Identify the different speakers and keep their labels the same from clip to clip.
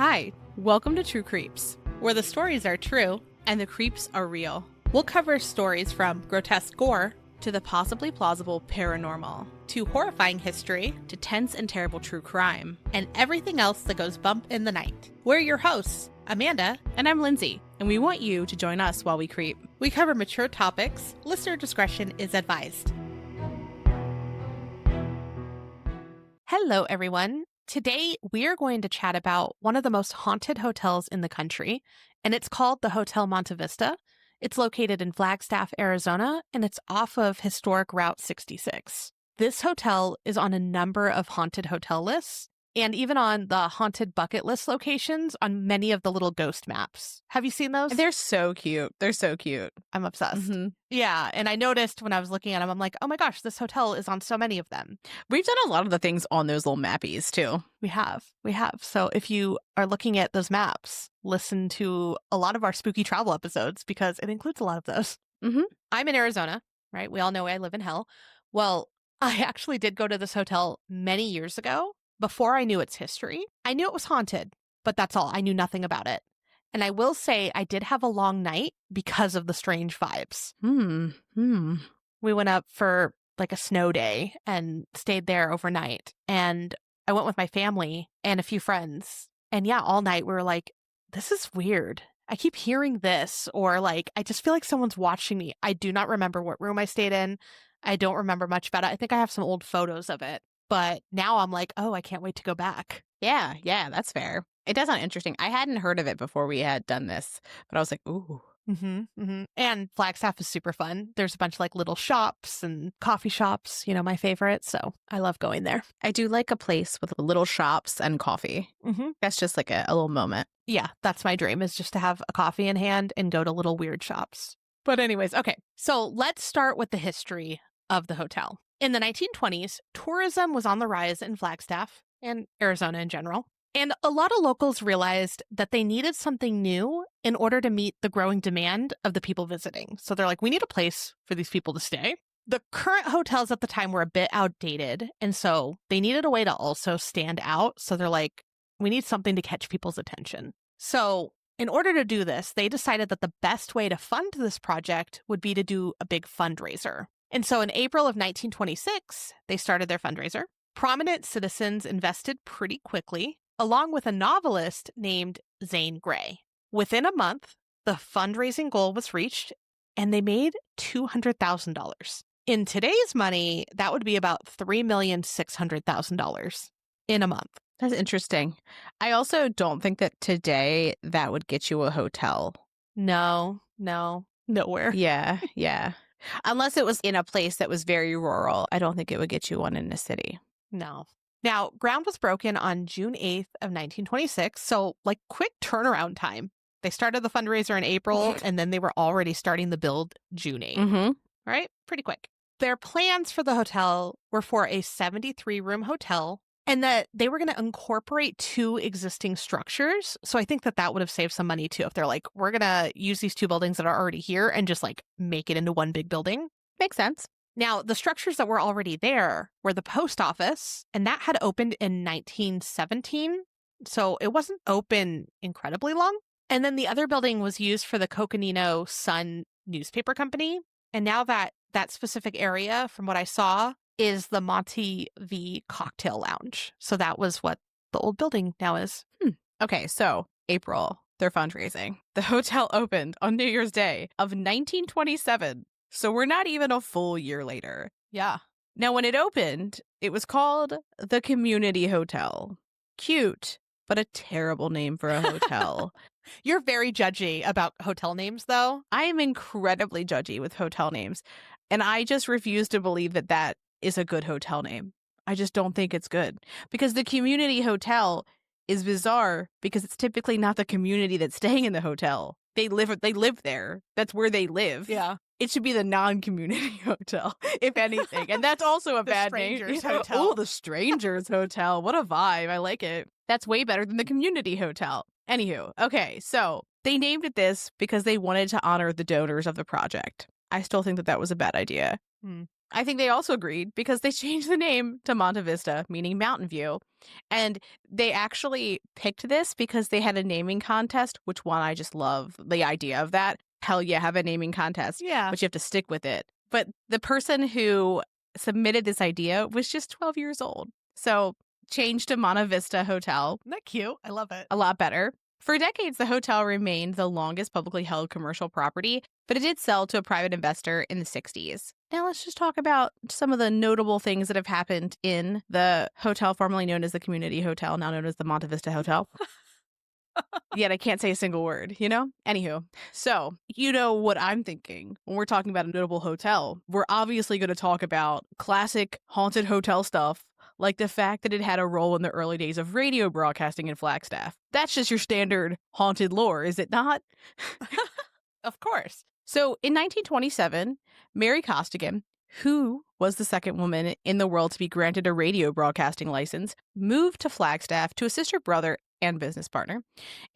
Speaker 1: Hi, welcome to True Creeps, where the stories are true and the creeps are real. We'll cover stories from grotesque gore to the possibly plausible paranormal, to horrifying history, to tense and terrible true crime, and everything else that goes bump in the night. We're your hosts, Amanda.
Speaker 2: And I'm Lindsay, and we want you to join us while we creep.
Speaker 1: We cover mature topics. Listener discretion is advised.
Speaker 2: Hello, everyone. Today, we're going to chat about one of the most haunted hotels in the country, and it's called the Hotel Monte Vista. It's located in Flagstaff, Arizona, and it's off of historic Route 66. This hotel is on a number of haunted hotel lists, and even on the haunted bucket list locations on many of the little ghost maps. Have you seen those?
Speaker 3: They're so cute. They're so cute.
Speaker 2: I'm obsessed.
Speaker 3: Mm-hmm.
Speaker 2: Yeah, and I noticed when I was looking at them, I'm like, oh my gosh, this hotel is on so many of them.
Speaker 3: We've done a lot of the things on those little mappies, too.
Speaker 2: We have. So if you are looking at those maps, listen to a lot of our spooky travel episodes because it includes a lot of those.
Speaker 3: Mm-hmm.
Speaker 2: I'm in Arizona, right? We all know I live in hell. Well, I actually did go to this hotel many years ago before I knew its history. I knew it was haunted, but that's all. I knew nothing about it. And I will say I did have a long night because of the strange vibes. We went up for like a snow day and stayed there overnight. And I went with my family and a few friends. And yeah, all night we were like, this is weird. I keep hearing this, or like, I just feel like someone's watching me. I do not remember what room I stayed in. I don't remember much about it. I think I have some old photos of it. But now I'm like, oh, I can't wait to go back.
Speaker 3: Yeah, that's fair. It does sound interesting. I hadn't heard of it before we had done this, but I was like, ooh.
Speaker 2: And Flagstaff is super fun. There's a bunch of like little shops and coffee shops, my favorite. So I love going there.
Speaker 3: I do like a place with little shops and coffee. That's just like a little moment.
Speaker 2: Yeah, that's my dream, is just to have a coffee in hand and go to little weird shops. But anyways, okay. So let's start with the history of the hotel. In the 1920s, tourism was on the rise in Flagstaff and Arizona in general. And a lot of locals realized that they needed something new in order to meet the growing demand of the people visiting. So they're like, we need a place for these people to stay. The current hotels at the time were a bit outdated, and so they needed a way to also stand out. So they're like, we need something to catch people's attention. So in order to do this, they decided that the best way to fund this project would be to do a big fundraiser. And so in April of 1926, they started their fundraiser. Prominent citizens invested pretty quickly, along with a novelist named Zane Grey. Within a month, the fundraising goal was reached, and they made $200,000. In today's money, that would be about $3,600,000 in a month.
Speaker 3: That's interesting. I also don't think that today that would get you a hotel.
Speaker 2: No, nowhere.
Speaker 3: Yeah. Unless it was in a place that was very rural. I don't think it would get you one in a city.
Speaker 2: No. Now, ground was broken on June 8th of 1926, so like quick turnaround time. They started the fundraiser in April, and then they were already starting the build June 8th. Right? Pretty quick. Their plans for the hotel were for a 73-room hotel, and that they were going to incorporate 2 existing structures. So I think that would have saved some money too. If they're like, we're going to use these 2 buildings that are already here and just like make it into one big building.
Speaker 3: Makes sense.
Speaker 2: Now, the structures that were already there were the post office, and that had opened in 1917. So it wasn't open incredibly long. And then the other building was used for the Coconino Sun newspaper company. And now that specific area, from what I saw, is the Monte V Cocktail Lounge. So that was what the old building now is.
Speaker 3: Okay, so April, they're fundraising. The hotel opened on New Year's Day of 1927. So we're not even a full year later.
Speaker 2: Yeah.
Speaker 3: Now, when it opened, it was called the Community Hotel. Cute, but a terrible name for a hotel.
Speaker 2: You're very judgy about hotel names, though.
Speaker 3: I am incredibly judgy with hotel names. And I just refuse to believe that is a good hotel name. I just don't think it's good. Because the Community Hotel is bizarre because it's typically not the community that's staying in the hotel. They live there. That's where they live.
Speaker 2: Yeah.
Speaker 3: It should be the non-community hotel, if anything. And that's also a bad name.
Speaker 2: Strangers Hotel.
Speaker 3: Oh, the Strangers Hotel. What a vibe. I like it. That's way better than the Community Hotel. Anywho, okay, so they named it this because they wanted to honor the donors of the project. I still think that was a bad idea. I think they also agreed because they changed the name to Monte Vista, meaning Mountain View. And they actually picked this because they had a naming contest, which one I just love the idea of that. Hell yeah, have a naming contest.
Speaker 2: Yeah.
Speaker 3: But you have to stick with it. But the person who submitted this idea was just 12 years old. So changed to Monte Vista Hotel.
Speaker 2: Isn't that cute? I love it.
Speaker 3: A lot better. For decades, the hotel remained the longest publicly held commercial property, but it did sell to a private investor in the 60s. Now let's just talk about some of the notable things that have happened in the hotel formerly known as the Community Hotel, now known as the Monte Vista Hotel. Yet I can't say a single word, you know? Anywho, so you know what I'm thinking. When we're talking about a notable hotel, we're obviously going to talk about classic haunted hotel stuff, like the fact that it had a role in the early days of radio broadcasting in Flagstaff. That's just your standard haunted lore, is it not?
Speaker 2: Of course.
Speaker 3: So in 1927, Mary Costigan, who was the second woman in the world to be granted a radio broadcasting license, moved to Flagstaff to assist her brother and business partner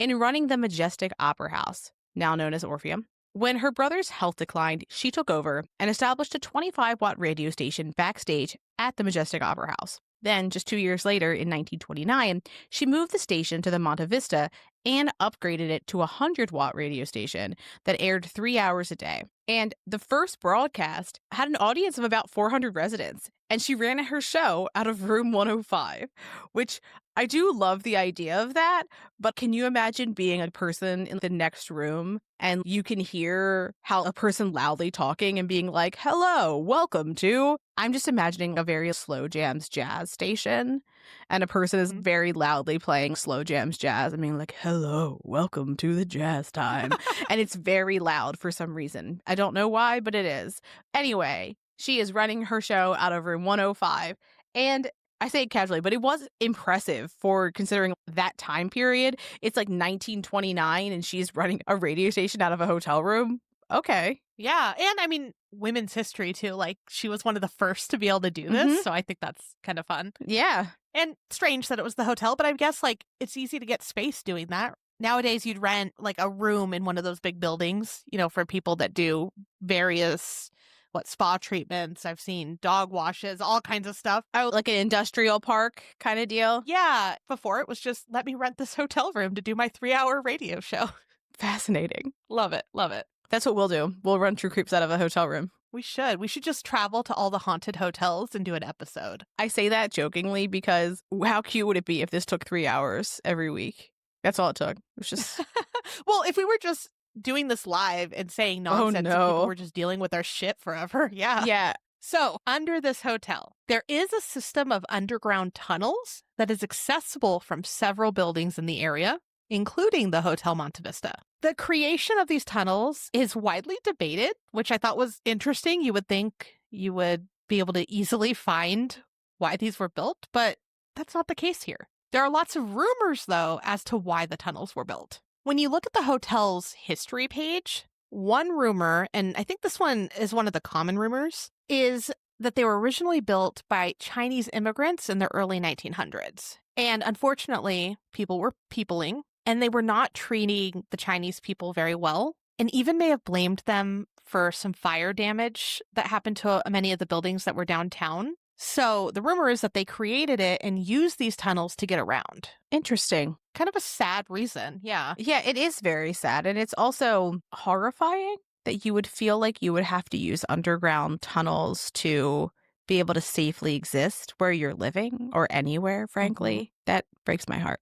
Speaker 3: in running the Majestic Opera House, now known as Orpheum. When her brother's health declined, she took over and established a 25-watt radio station backstage at the Majestic Opera House. Then, just 2 years later, in 1929, she moved the station to the Monte Vista and upgraded it to a 100-watt radio station that aired 3 hours a day. And the first broadcast had an audience of about 400 residents, and she ran her show out of room 105, which I do love the idea of that, but can you imagine being a person in the next room and you can hear how a person loudly talking and being like, hello, welcome to... I'm just imagining a very slow jams jazz station, and a person is very loudly playing slow jams jazz and being like, hello, welcome to the jazz time. And it's very loud for some reason. I don't know why, but it is. Anyway, she is running her show out of room 105, and I say it casually, but it was impressive for considering that time period. It's like 1929 and she's running a radio station out of a hotel room. Okay.
Speaker 2: Yeah. And I mean, women's history too. Like, she was one of the first to be able to do this. So I think that's kind of fun.
Speaker 3: Yeah.
Speaker 2: And strange that it was the hotel, but I guess like it's easy to get space doing that. Nowadays, you'd rent like a room in one of those big buildings, you know, for people that do various spa treatments. I've seen dog washes, all kinds of stuff.
Speaker 3: Oh, like an industrial park kind of deal?
Speaker 2: Yeah. Before it was just, let me rent this hotel room to do my 3-hour radio show.
Speaker 3: Fascinating.
Speaker 2: Love it. Love it.
Speaker 3: That's what we'll do. We'll run True Creeps out of a hotel room.
Speaker 2: We should. We should just travel to all the haunted hotels and do an episode.
Speaker 3: I say that jokingly because how cute would it be if this took 3 hours every week? That's all it took. It was just...
Speaker 2: Well, if we were just doing this live and saying nonsense, and people were just dealing with our shit forever. Yeah.
Speaker 3: Yeah.
Speaker 2: So under this hotel, there is a system of underground tunnels that is accessible from several buildings in the area, including the Hotel Monte Vista. The creation of these tunnels is widely debated, which I thought was interesting. You would think you would be able to easily find why these were built, but that's not the case here. There are lots of rumors, though, as to why the tunnels were built. When you look at the hotel's history page, one rumor, and I think this one is one of the common rumors, is that they were originally built by Chinese immigrants in the early 1900s. And unfortunately, people were peopling, and they were not treating the Chinese people very well, and even may have blamed them for some fire damage that happened to many of the buildings that were downtown. So the rumor is that they created it and used these tunnels to get around.
Speaker 3: Interesting.
Speaker 2: Kind of a sad reason. Yeah.
Speaker 3: Yeah, it is very sad. And it's also horrifying that you would feel like you would have to use underground tunnels to be able to safely exist where you're living or anywhere, frankly. That breaks my heart.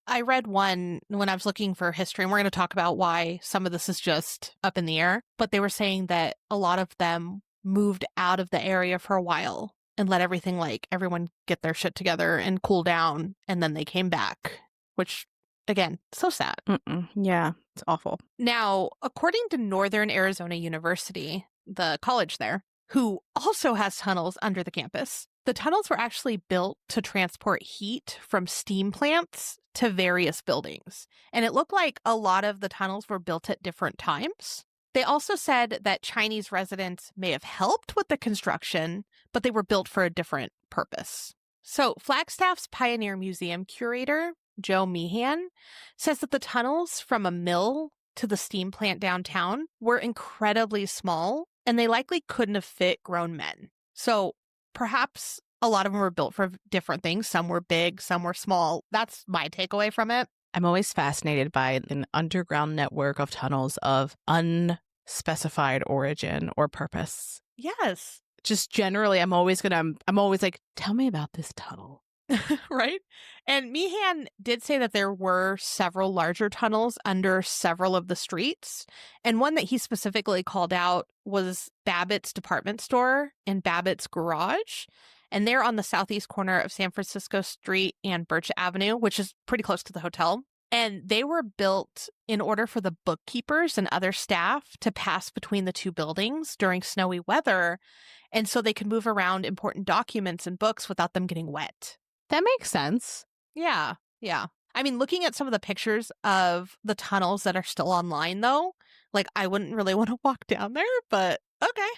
Speaker 2: I read one when I was looking for history, and we're going to talk about why some of this is just up in the air. But they were saying that a lot of them moved out of the area for a while and let everything, like, everyone get their shit together and cool down, and then they came back, which, again, so sad.
Speaker 3: Yeah, it's awful.
Speaker 2: Now, according to Northern Arizona University, the college there, who also has tunnels under the campus, the tunnels were actually built to transport heat from steam plants to various buildings. And it looked like a lot of the tunnels were built at different times. They also said that Chinese residents may have helped with the construction, but they were built for a different purpose. So Flagstaff's Pioneer Museum curator, Joe Meehan, says that the tunnels from a mill to the steam plant downtown were incredibly small, and they likely couldn't have fit grown men. So perhaps a lot of them were built for different things. Some were big, some were small. That's my takeaway from it.
Speaker 3: I'm always fascinated by an underground network of tunnels of unspecified origin or purpose.
Speaker 2: Yes.
Speaker 3: Just generally, I'm always like, tell me about this tunnel.
Speaker 2: Right? And Meehan did say that there were several larger tunnels under several of the streets. And one that he specifically called out was Babbitt's department store and Babbitt's garage. And they're on the southeast corner of San Francisco Street and Birch Avenue, which is pretty close to the hotel. And they were built in order for the bookkeepers and other staff to pass between the two buildings during snowy weather. And so they could move around important documents and books without them getting wet.
Speaker 3: That makes sense.
Speaker 2: Yeah. I mean, looking at some of the pictures of the tunnels that are still online, though, like I wouldn't really want to walk down there, but okay.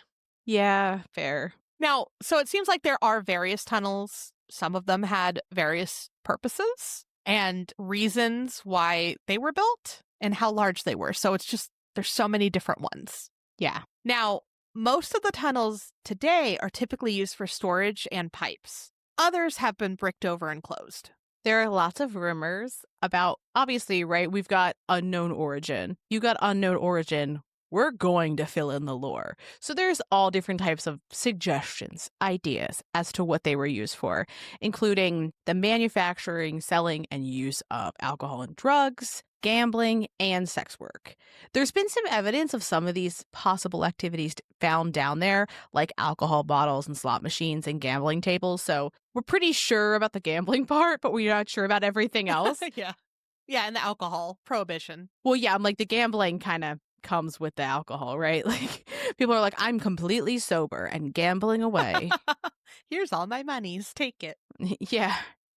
Speaker 3: Yeah, fair.
Speaker 2: Now, so it seems like there are various tunnels. Some of them had various purposes and reasons why they were built and how large they were. So it's just, there's so many different ones.
Speaker 3: Yeah.
Speaker 2: Now, most of the tunnels today are typically used for storage and pipes. Others have been bricked over and closed.
Speaker 3: There are lots of rumors about, obviously, right? We've got unknown origin. You got unknown origin. We're going to fill in the lore. So there's all different types of suggestions, ideas as to what they were used for, including the manufacturing, selling, and use of alcohol and drugs, gambling, and sex work. There's been some evidence of some of these possible activities found down there, like alcohol bottles and slot machines and gambling tables. So we're pretty sure about the gambling part, but we're not sure about everything else.
Speaker 2: Yeah, and the alcohol prohibition.
Speaker 3: Well, yeah, I'm like the gambling kind of comes with the alcohol, right? Like people are like, I'm completely sober and gambling away.
Speaker 2: Here's all my monies. Take it.
Speaker 3: Yeah.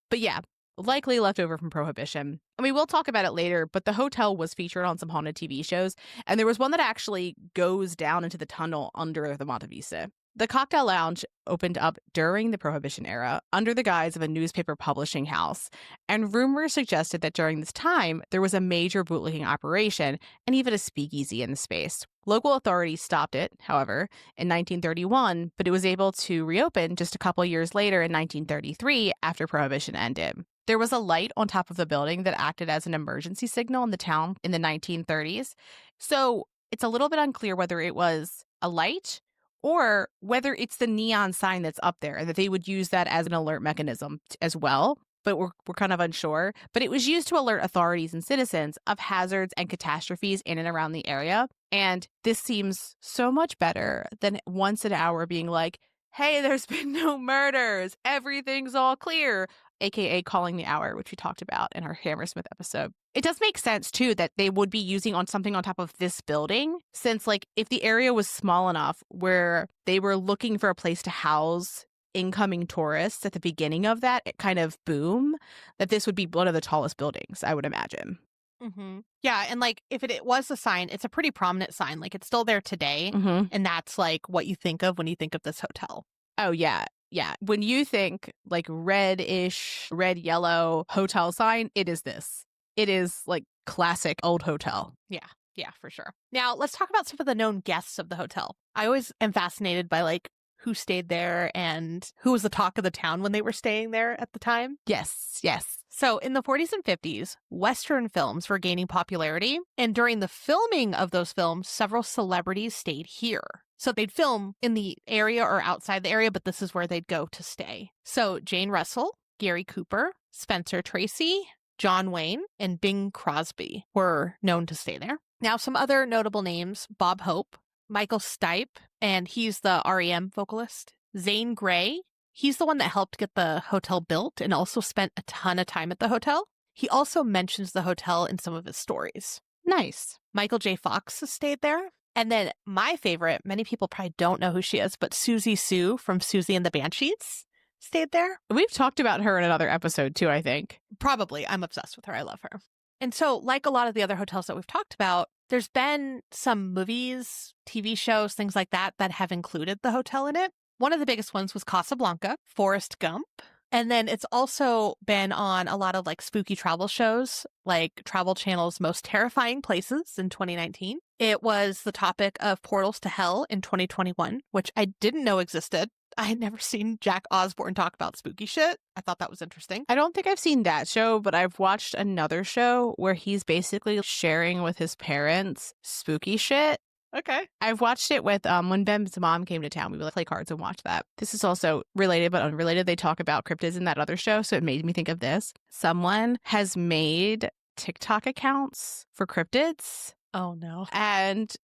Speaker 3: But yeah, likely left over from Prohibition. I mean, we'll talk about it later, but the hotel was featured on some haunted TV shows, and there was one that actually goes down into the tunnel under the Monte Vista. The Cocktail Lounge opened up during the Prohibition era under the guise of a newspaper publishing house, and rumors suggested that during this time, there was a major bootlegging operation and even a speakeasy in the space. Local authorities stopped it, however, in 1931, but it was able to reopen just a couple years later in 1933 after Prohibition ended. There was a light on top of the building that acted as an emergency signal in the town in the 1930s. So it's a little bit unclear whether it was a light or whether it's the neon sign that's up there and that they would use that as an alert mechanism as well. But we're kind of unsure. But it was used to alert authorities and citizens of hazards and catastrophes in and around the area. And this seems so much better than once an hour being like, hey, there's been no murders. Everything's all clear. AKA calling the hour, which we talked about in our Hammersmith episode. It does make sense, too, that they would be using on something on top of this building, since, like, if the area was small enough where they were looking for a place to house incoming tourists at the beginning of that kind of boom, that this would be one of the tallest buildings, I would imagine.
Speaker 2: Mm-hmm. Yeah, and, like, if it was a sign, it's a pretty prominent sign. Like, it's still there today, and that's, like, what you think of when you think of this hotel.
Speaker 3: Oh, yeah. Yeah, when you think like reddish, red-yellow hotel sign, it is this. It is like classic old hotel.
Speaker 2: Yeah, for sure. Now, let's talk about some of the known guests of the hotel. I always am fascinated by like who stayed there and who was the talk of the town when they were staying there at the time.
Speaker 3: Yes.
Speaker 2: So in the 40s and 50s, Western films were gaining popularity. And during the filming of those films, several celebrities stayed here. So they'd film in the area or outside the area, but this is where they'd go to stay. So Jane Russell, Gary Cooper, Spencer Tracy, John Wayne, and Bing Crosby were known to stay there. Now, some other notable names, Bob Hope, Michael Stipe, and he's the REM vocalist. Zane Grey, he's the one that helped get the hotel built and also spent a ton of time at the hotel. He also mentions the hotel in some of his stories.
Speaker 3: Nice.
Speaker 2: Michael J. Fox has stayed there. And then my favorite, many people probably don't know who she is, but Susie Sue from Susie and the Banshees stayed there.
Speaker 3: We've talked about her in another episode too, I think.
Speaker 2: Probably. I'm obsessed with her. I love her. And so, like a lot of the other hotels that we've talked about, there's been some movies, TV shows, things like that, that have included the hotel in it. One of the biggest ones was Casablanca, Forrest Gump, And then it's also been on a lot of like spooky travel shows, like Travel Channel's Most Terrifying Places in 2019. It was the topic of Portals to Hell in 2021, which I didn't know existed. I had never seen Jack Osborne talk about spooky shit. I thought that was interesting.
Speaker 3: I don't think I've seen that show, but I've watched another show where he's basically sharing with his parents spooky shit.
Speaker 2: Okay.
Speaker 3: I've watched it with when Ben's mom came to town. We would play cards and watch that. This is also related but unrelated. They talk about cryptids in that other show, so it made me think of this. Someone has made TikTok accounts for cryptids.
Speaker 2: Oh, no.
Speaker 3: And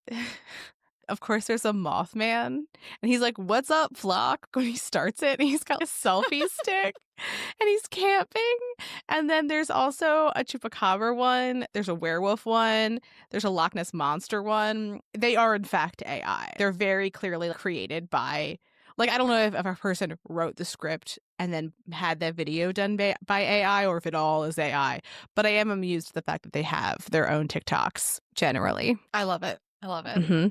Speaker 3: of course, there's a Mothman. And he's like, "What's up, flock?" when he starts it. And he's got a selfie stick. And he's camping. And then there's also a Chupacabra one. There's a werewolf one. There's a Loch Ness Monster one. They are, in fact, AI. They're very clearly created by... Like, I don't know if a person wrote the script and then had that video done by AI or if it all is AI. But I am amused at the fact that they have their own TikToks, generally.
Speaker 2: I love it. I love it.
Speaker 3: Mm-hmm.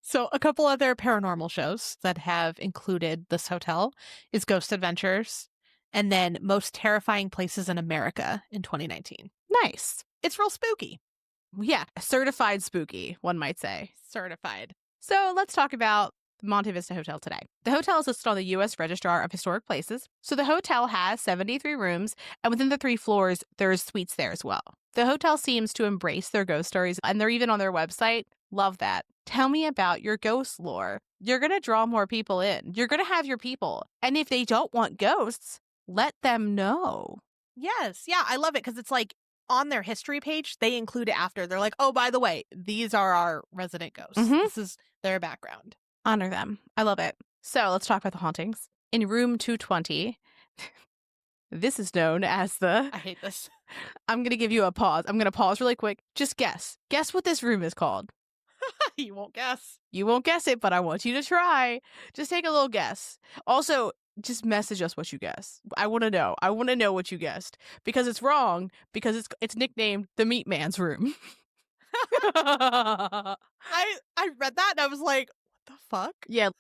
Speaker 2: So a couple other paranormal shows that have included this hotel is Ghost Adventures and then Most Terrifying Places in America in 2019.
Speaker 3: Nice.
Speaker 2: It's real spooky.
Speaker 3: Yeah, certified spooky, one might say.
Speaker 2: Certified.
Speaker 3: So let's talk about Monte Vista Hotel today. The hotel is listed on the U.S. Registrar of Historic Places. So the hotel has 73 rooms, and within the 3 floors, there's suites there as well. The hotel seems to embrace their ghost stories, and they're even on their website. Love that. Tell me about your ghost lore. You're going to draw more people in. You're going to have your people. And if they don't want ghosts, let them know.
Speaker 2: Yes. Yeah, I love it because it's like on their history page, they include it after. They're like, oh, by the way, these are our resident ghosts.
Speaker 3: Mhm.
Speaker 2: This is their background.
Speaker 3: Honor them. I love it. So let's talk about the hauntings. In room 220, this is known as the...
Speaker 2: I hate this.
Speaker 3: I'm going to give you a pause. I'm going to pause really quick. Just guess. Guess what this room is called.
Speaker 2: You won't guess.
Speaker 3: You won't guess it, but I want you to try. Just take a little guess. Also, just message us what you guess. I want to know. I want to know what you guessed. Because it's wrong. Because it's nicknamed the Meat Man's Room.
Speaker 2: I read that and I was like, what the fuck?
Speaker 3: Yeah.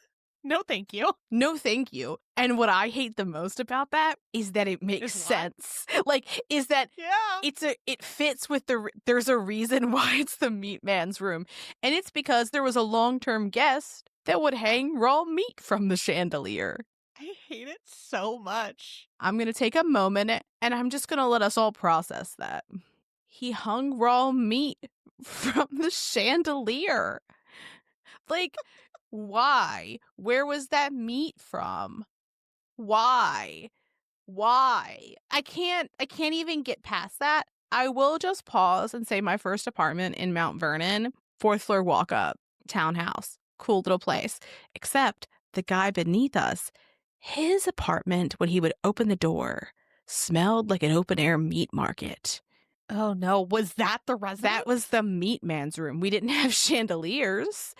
Speaker 2: No, thank you.
Speaker 3: No, thank you. And what I hate the most about that is that it makes
Speaker 2: Is what?
Speaker 3: sense. Like, is that
Speaker 2: Yeah.
Speaker 3: it fits with there's a reason why it's the Meat Man's Room. And it's because there was a long-term guest that would hang raw meat from the chandelier.
Speaker 2: I hate it so much.
Speaker 3: I'm going to take a moment and I'm just going to let us all process that. He hung raw meat from the chandelier. Like, why? Where was that meat from? Why? I can't even get past that. I will just pause and say my first apartment in Mount Vernon, 4th floor walk up, townhouse, cool little place. Except the guy beneath us, his apartment, when he would open the door, smelled like an open air meat market.
Speaker 2: Oh no, was that the resident?
Speaker 3: That was the Meat Man's Room. We didn't have chandeliers,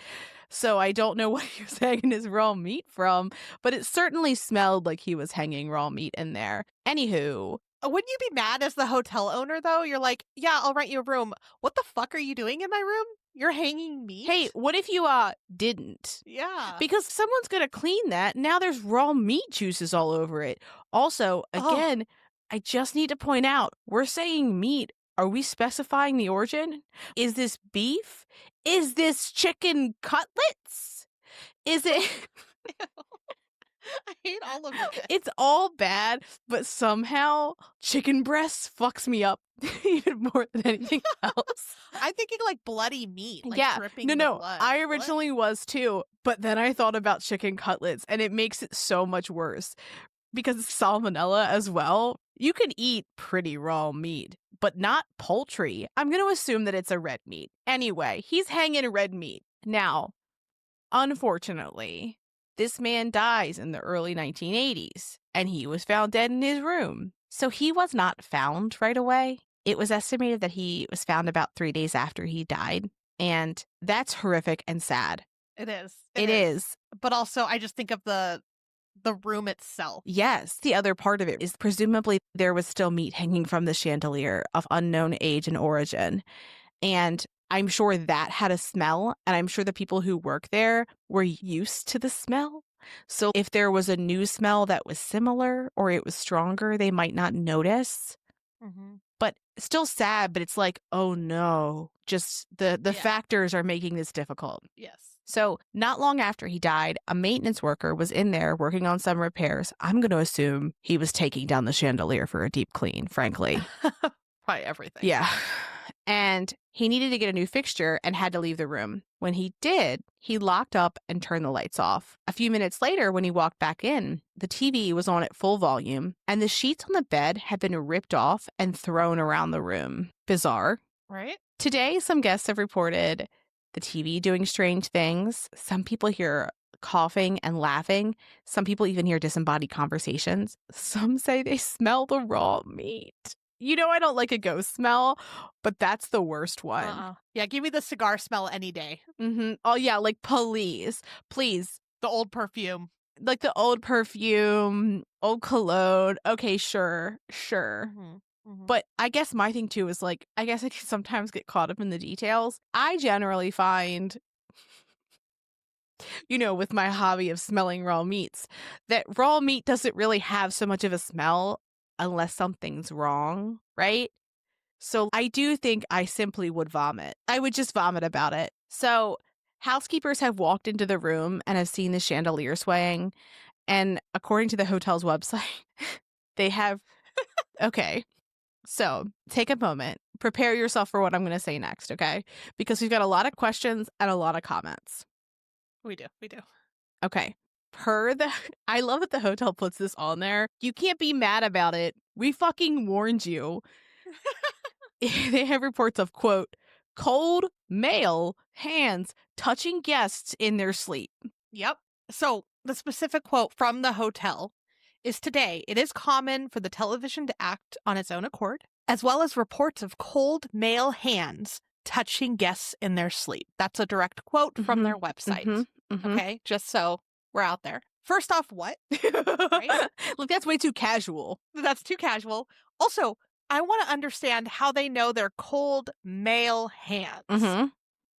Speaker 3: so I don't know what he was hanging his raw meat from, but it certainly smelled like he was hanging raw meat in there. Anywho.
Speaker 2: Wouldn't you be mad as the hotel owner, though? You're like, yeah, I'll rent you a room. What the fuck are you doing in my room? You're hanging meat?
Speaker 3: Hey, what if you didn't?
Speaker 2: Yeah.
Speaker 3: Because someone's going to clean that. Now there's raw meat juices all over it. Also, again, I just need to point out, we're saying meat. Are we specifying the origin? Is this beef? Is this chicken cutlets? Is it...
Speaker 2: I hate all of it.
Speaker 3: It's all bad, but somehow chicken breasts fucks me up even more than anything else.
Speaker 2: I'm thinking like bloody meat. Like
Speaker 3: yeah,
Speaker 2: dripping
Speaker 3: no.
Speaker 2: blood.
Speaker 3: I originally was too, but then I thought about chicken cutlets, and it makes it so much worse because it's salmonella as well. You can eat pretty raw meat, but not poultry. I'm going to assume that it's a red meat. Anyway, he's hanging red meat. Now, unfortunately, this man dies in the early 1980s, and he was found dead in his room. So he was not found right away. It was estimated that he was found about 3 days after he died, and that's horrific and sad.
Speaker 2: It is.
Speaker 3: It is.
Speaker 2: But also, I just think of the room itself.
Speaker 3: Yes. The other part of it is presumably there was still meat hanging from the chandelier of unknown age and origin. And I'm sure that had a smell, and I'm sure the people who work there were used to the smell. So if there was a new smell that was similar or it was stronger, they might not notice.
Speaker 2: Mm-hmm.
Speaker 3: But still sad, but it's like, oh no, just the factors are making this difficult.
Speaker 2: Yes.
Speaker 3: So not long after he died, a maintenance worker was in there working on some repairs. I'm going to assume he was taking down the chandelier for a deep clean, frankly.
Speaker 2: Probably everything.
Speaker 3: Yeah. And he needed to get a new fixture and had to leave the room. When he did, he locked up and turned the lights off. A few minutes later, when he walked back in, the TV was on at full volume and the sheets on the bed had been ripped off and thrown around the room. Bizarre.
Speaker 2: Right?
Speaker 3: Today, some guests have reported the TV doing strange things. Some people hear coughing and laughing. Some people even hear disembodied conversations. Some say they smell the raw meat. You know, I don't like a ghost smell, but that's the worst one.
Speaker 2: Yeah, give me the cigar smell any day.
Speaker 3: Mm-hmm. Oh, yeah, like please.
Speaker 2: The old perfume.
Speaker 3: Like the old perfume, old cologne. Okay, sure.
Speaker 2: Mm-hmm. Mm-hmm.
Speaker 3: But I guess my thing too is like, I guess I can sometimes get caught up in the details. I generally find, you know, with my hobby of smelling raw meats, that raw meat doesn't really have so much of a smell unless something's wrong, right? So I do think I simply would vomit. I would just vomit about it. So housekeepers have walked into the room and have seen the chandelier swaying. And according to the hotel's website, they have... Okay. So take a moment. Prepare yourself for what I'm going to say next, okay? Because we've got a lot of questions and a lot of comments.
Speaker 2: We do.
Speaker 3: Okay. I love that the hotel puts this on there. You can't be mad about it. We fucking warned you. They have reports of, quote, cold male hands touching guests in their sleep.
Speaker 2: Yep. So the specific quote from the hotel is, today, it is common for the television to act on its own accord, as well as reports of cold male hands touching guests in their sleep. That's a direct quote from their website.
Speaker 3: Mm-hmm, mm-hmm.
Speaker 2: Okay, just so we're out there. First off, what? Right?
Speaker 3: Look, that's way too casual.
Speaker 2: That's too casual. Also, I want to understand how they know they're cold male hands.
Speaker 3: Mm-hmm.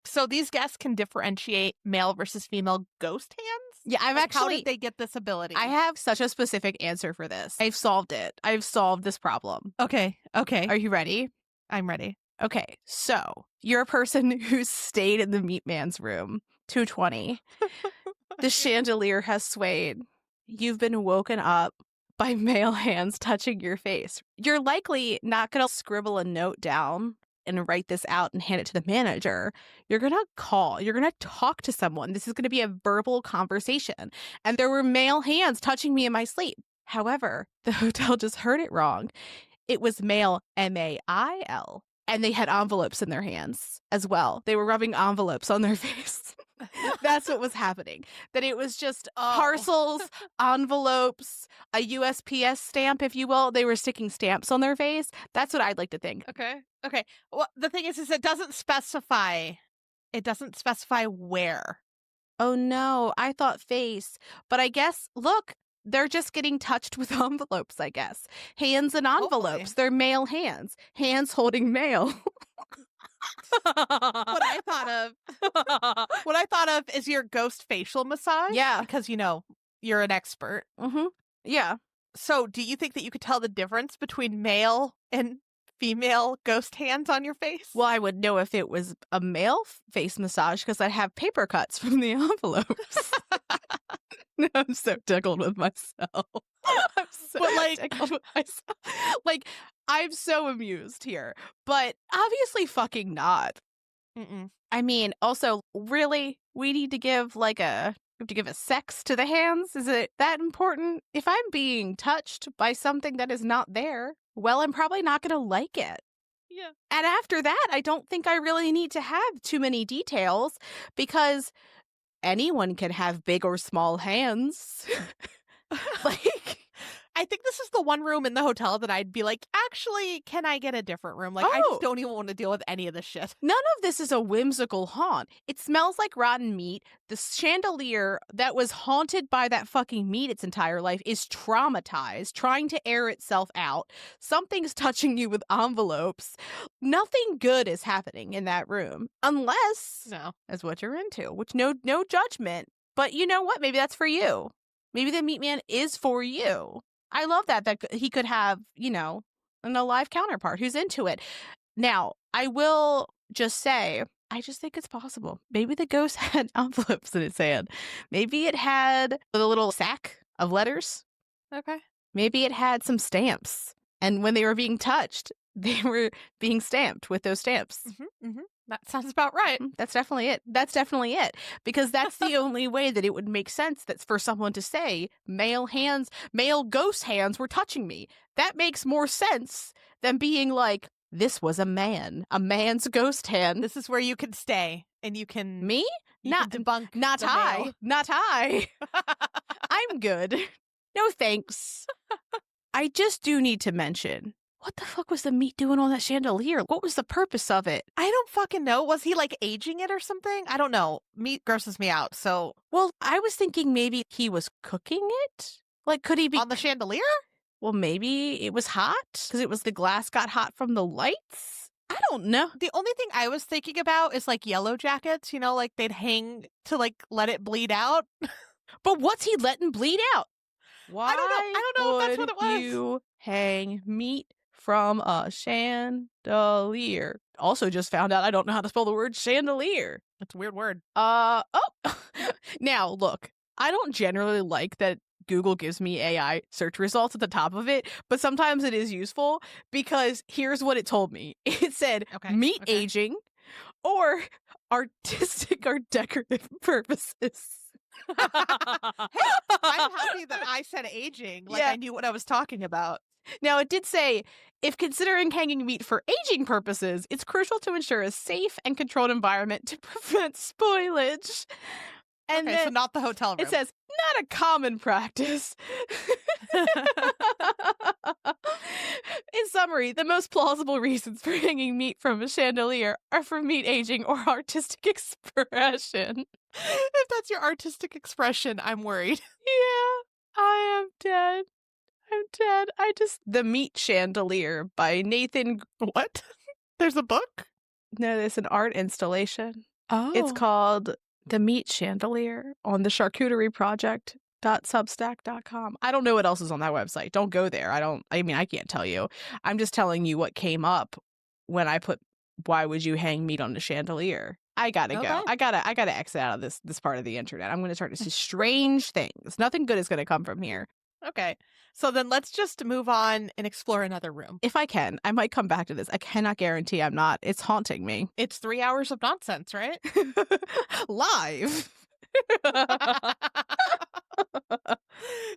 Speaker 2: So these guests can differentiate male versus female ghost hands?
Speaker 3: Yeah,
Speaker 2: How did they get this ability?
Speaker 3: I have such a specific answer for this. I've solved it. I've solved this problem.
Speaker 2: Okay.
Speaker 3: Are you ready?
Speaker 2: I'm ready.
Speaker 3: Okay, so you're a person who stayed in the meat man's room, 220. The chandelier has swayed. You've been woken up by male hands touching your face. You're likely not going to scribble a note down and write this out and hand it to the manager. You're going to call. You're going to talk to someone. This is going to be a verbal conversation. And there were male hands touching me in my sleep. However, the hotel just heard it wrong. It was male, M-A-I-L. And they had envelopes in their hands as well. They were rubbing envelopes on their face. That's what was happening. That it was just parcels, envelopes, a USPS stamp, if you will. They were sticking stamps on their face. That's what I'd like to think.
Speaker 2: Okay. Well, the thing is it doesn't specify. It doesn't specify where.
Speaker 3: Oh, no. I thought face. But I guess, look, they're just getting touched with envelopes, I guess. Hands and envelopes.
Speaker 2: Hopefully.
Speaker 3: They're male hands. Hands holding mail.
Speaker 2: What I thought of is your ghost facial massage.
Speaker 3: Yeah.
Speaker 2: Because, you know, you're an expert.
Speaker 3: Mm-hmm. Yeah.
Speaker 2: So do you think that you could tell the difference between male and female ghost hands on your face?
Speaker 3: Well, I would know if it was a male face massage because I'd have paper cuts from the envelopes. I'm so tickled with myself. I'm so tickled with myself. Like, I'm so amused here, but obviously fucking not.
Speaker 2: Mm-mm.
Speaker 3: I mean, also, really, we need to give we have to give a sex to the hands? Is it that important? If I'm being touched by something that is not there, well, I'm probably not going to like it.
Speaker 2: Yeah.
Speaker 3: And after that, I don't think I really need to have too many details because anyone can have big or small hands.
Speaker 2: I think this is the one room in the hotel that I'd be like, actually, can I get a different room? Like, I just don't even want to deal with any of this shit.
Speaker 3: None of this is a whimsical haunt. It smells like rotten meat. The chandelier that was haunted by that fucking meat its entire life is traumatized, trying to air itself out. Something's touching you with envelopes. Nothing good is happening in that room. Unless that's what you're into, which no judgment. But you know what? Maybe that's for you. Maybe the meat man is for you. I love that he could have, an alive counterpart who's into it. Now, I will just say, I just think it's possible. Maybe the ghost had envelopes in its hand. Maybe it had a little sack of letters.
Speaker 2: Okay.
Speaker 3: Maybe it had some stamps. And when they were being touched, they were being stamped with those stamps.
Speaker 2: Mm-hmm, mm-hmm. That sounds about right.
Speaker 3: That's definitely it. That's definitely it. Because that's the only way that it would make sense that's for someone to say male ghost hands were touching me. That makes more sense than being like, this was a man's ghost hand.
Speaker 2: This is where you can stay and you can...
Speaker 3: Me?
Speaker 2: Can debunk
Speaker 3: Not
Speaker 2: the
Speaker 3: I.
Speaker 2: male.
Speaker 3: Not I. I'm good. No thanks. I just do need to mention, what the fuck was the meat doing on that chandelier? What was the purpose of it?
Speaker 2: I don't fucking know. Was he like aging it or something? I don't know. Meat grosses me out. So
Speaker 3: Well, I was thinking maybe he was cooking it. Like, could he be
Speaker 2: on the chandelier?
Speaker 3: Well, maybe it was hot because the glass got hot from the lights. I don't know.
Speaker 2: The only thing I was thinking about is like yellow jackets, like they'd hang to like let it bleed out.
Speaker 3: But what's he letting bleed out? Why
Speaker 2: I don't know if that's what it was.
Speaker 3: You hang meat from a chandelier. Also just found out I don't know how to spell the word chandelier.
Speaker 2: That's a weird word.
Speaker 3: Oh. Now, look, I don't generally like that Google gives me AI search results at the top of it, but sometimes it is useful because here's what it told me. It said meat aging or artistic or decorative purposes.
Speaker 2: Hey, I'm happy that I said aging. Like I knew what I was talking about.
Speaker 3: Now, it did say, if considering hanging meat for aging purposes, it's crucial to ensure a safe and controlled environment to prevent spoilage. And
Speaker 2: so not the hotel room.
Speaker 3: It says, not a common practice. In summary, the most plausible reasons for hanging meat from a chandelier are for meat aging or artistic expression.
Speaker 2: If that's your artistic expression, I'm worried.
Speaker 3: Yeah, I am dead. I'm dead. The Meat Chandelier by Nathan.
Speaker 2: What? There's a book?
Speaker 3: No, there's an art installation.
Speaker 2: Oh.
Speaker 3: It's called The Meat Chandelier on the Charcuterie Project.substack.com. I don't know what else is on that website. Don't go there. I can't tell you. I'm just telling you what came up when I put, why would you hang meat on the chandelier? I gotta go. I gotta exit out of this part of the internet. I'm gonna start to see strange things. Nothing good is gonna come from here.
Speaker 2: Okay. So then let's just move on and explore another room.
Speaker 3: If I can, I might come back to this. I cannot guarantee I'm not. It's haunting me.
Speaker 2: It's 3 hours of nonsense, right?
Speaker 3: Live.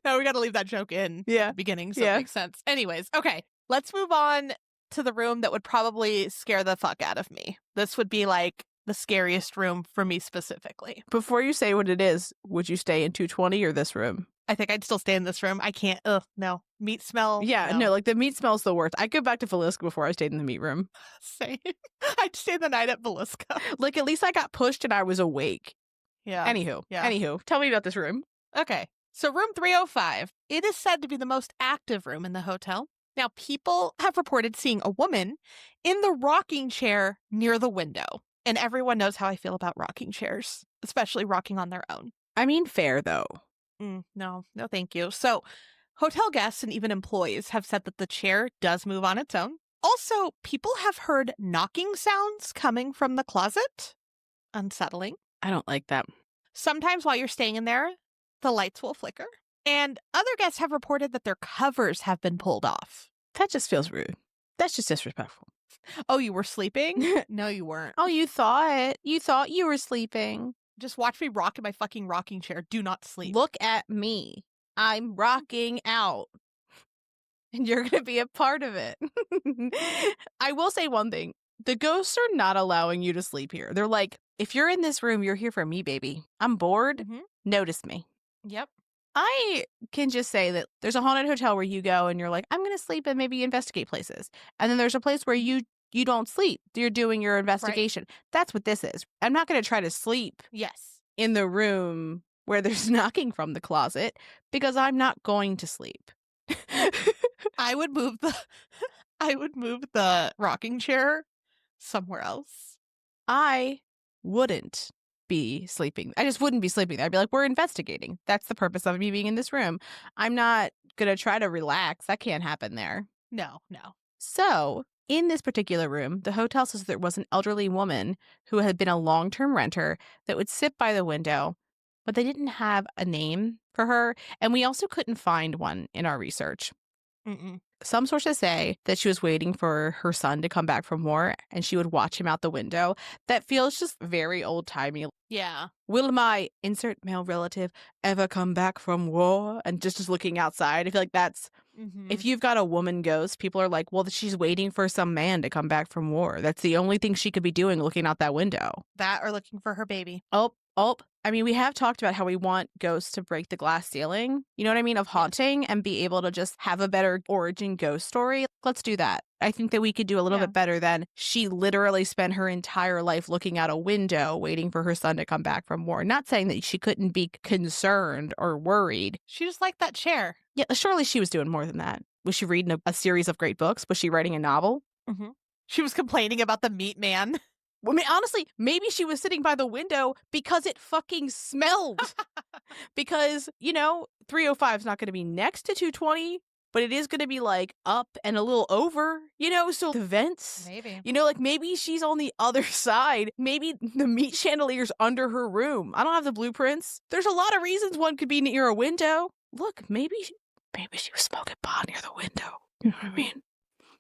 Speaker 2: No, we got to leave that joke in
Speaker 3: Yeah.
Speaker 2: the beginning so it makes sense. Anyways, okay. Let's move on to the room that would probably scare the fuck out of me. This would be like the scariest room for me specifically.
Speaker 3: Before you say what it is, would you stay in 220 or this room?
Speaker 2: I think I'd still stay in this room. I can't. No. Meat smell.
Speaker 3: Yeah, no, like the meat smells the worst. I'd go back to Villisca before I stayed in the meat room.
Speaker 2: Same. I'd stay the night at Villisca.
Speaker 3: Like, at least I got pushed and I was awake.
Speaker 2: Yeah.
Speaker 3: Anywho, tell me about this room.
Speaker 2: Okay. So room 305. It is said to be the most active room in the hotel. Now, people have reported seeing a woman in the rocking chair near the window. And everyone knows how I feel about rocking chairs, especially rocking on their own.
Speaker 3: I mean, fair, though.
Speaker 2: No, thank you. So hotel guests and even employees have said that the chair does move on its own. Also, people have heard knocking sounds coming from the closet. Unsettling.
Speaker 3: I don't like that.
Speaker 2: Sometimes while you're staying in there, the lights will flicker. And other guests have reported that their covers have been pulled off.
Speaker 3: That just feels rude. That's just disrespectful.
Speaker 2: Oh, you were sleeping? No, you weren't.
Speaker 3: Oh, you thought you were sleeping.
Speaker 2: Just watch me rock in my fucking rocking chair. Do not sleep.
Speaker 3: Look at me. I'm rocking out. And you're going to be a part of it. I will say one thing. The ghosts are not allowing you to sleep here. They're like, if you're in this room, you're here for me, baby. I'm bored.
Speaker 2: Mm-hmm.
Speaker 3: Notice me.
Speaker 2: Yep.
Speaker 3: I can just say that there's a haunted hotel where you go and you're like, I'm going to sleep and maybe investigate places. And then there's a place where you don't sleep. You're doing your investigation. Right. That's what this is. I'm not going to try to sleep in the room where there's knocking from the closet because I'm not going to sleep.
Speaker 2: I would move the rocking chair somewhere else.
Speaker 3: I wouldn't. be sleeping. I just wouldn't be sleeping there. I'd be like, we're investigating. That's the purpose of me being in this room. I'm not going to try to relax. That can't happen there.
Speaker 2: No.
Speaker 3: So, in this particular room, the hotel says there was an elderly woman who had been a long-term renter that would sit by the window, but they didn't have a name for her. And we also couldn't find one in our research.
Speaker 2: Mm-mm.
Speaker 3: Some sources say that she was waiting for her son to come back from war and she would watch him out the window. That feels just very old-timey.
Speaker 2: Yeah.
Speaker 3: Will my insert male relative ever come back from war? And just looking outside. I feel like that's, if you've got a woman ghost, people are like, well, she's waiting for some man to come back from war. That's the only thing she could be doing, looking out that window.
Speaker 2: That or looking for her baby.
Speaker 3: Oh. I mean, we have talked about how we want ghosts to break the glass ceiling, you know what I mean, of haunting and be able to just have a better origin ghost story. Let's do that. I think that we could do a little bit better than she literally spent her entire life looking out a window waiting for her son to come back from war. Not saying that she couldn't be concerned or worried.
Speaker 2: She just liked that chair.
Speaker 3: Yeah, surely she was doing more than that. Was she reading a series of great books? Was she writing a novel?
Speaker 2: Mm-hmm. She was complaining about the meat man.
Speaker 3: I mean, honestly, maybe she was sitting by the window because it fucking smelled. Because, 305 is not going to be next to 220, but it is going to be like up and a little over, so the vents.
Speaker 2: Maybe.
Speaker 3: Maybe she's on the other side. Maybe the meat chandelier's under her room. I don't have the blueprints. There's a lot of reasons one could be near a window. Look, maybe she was smoking pot near the window. You know what I mean?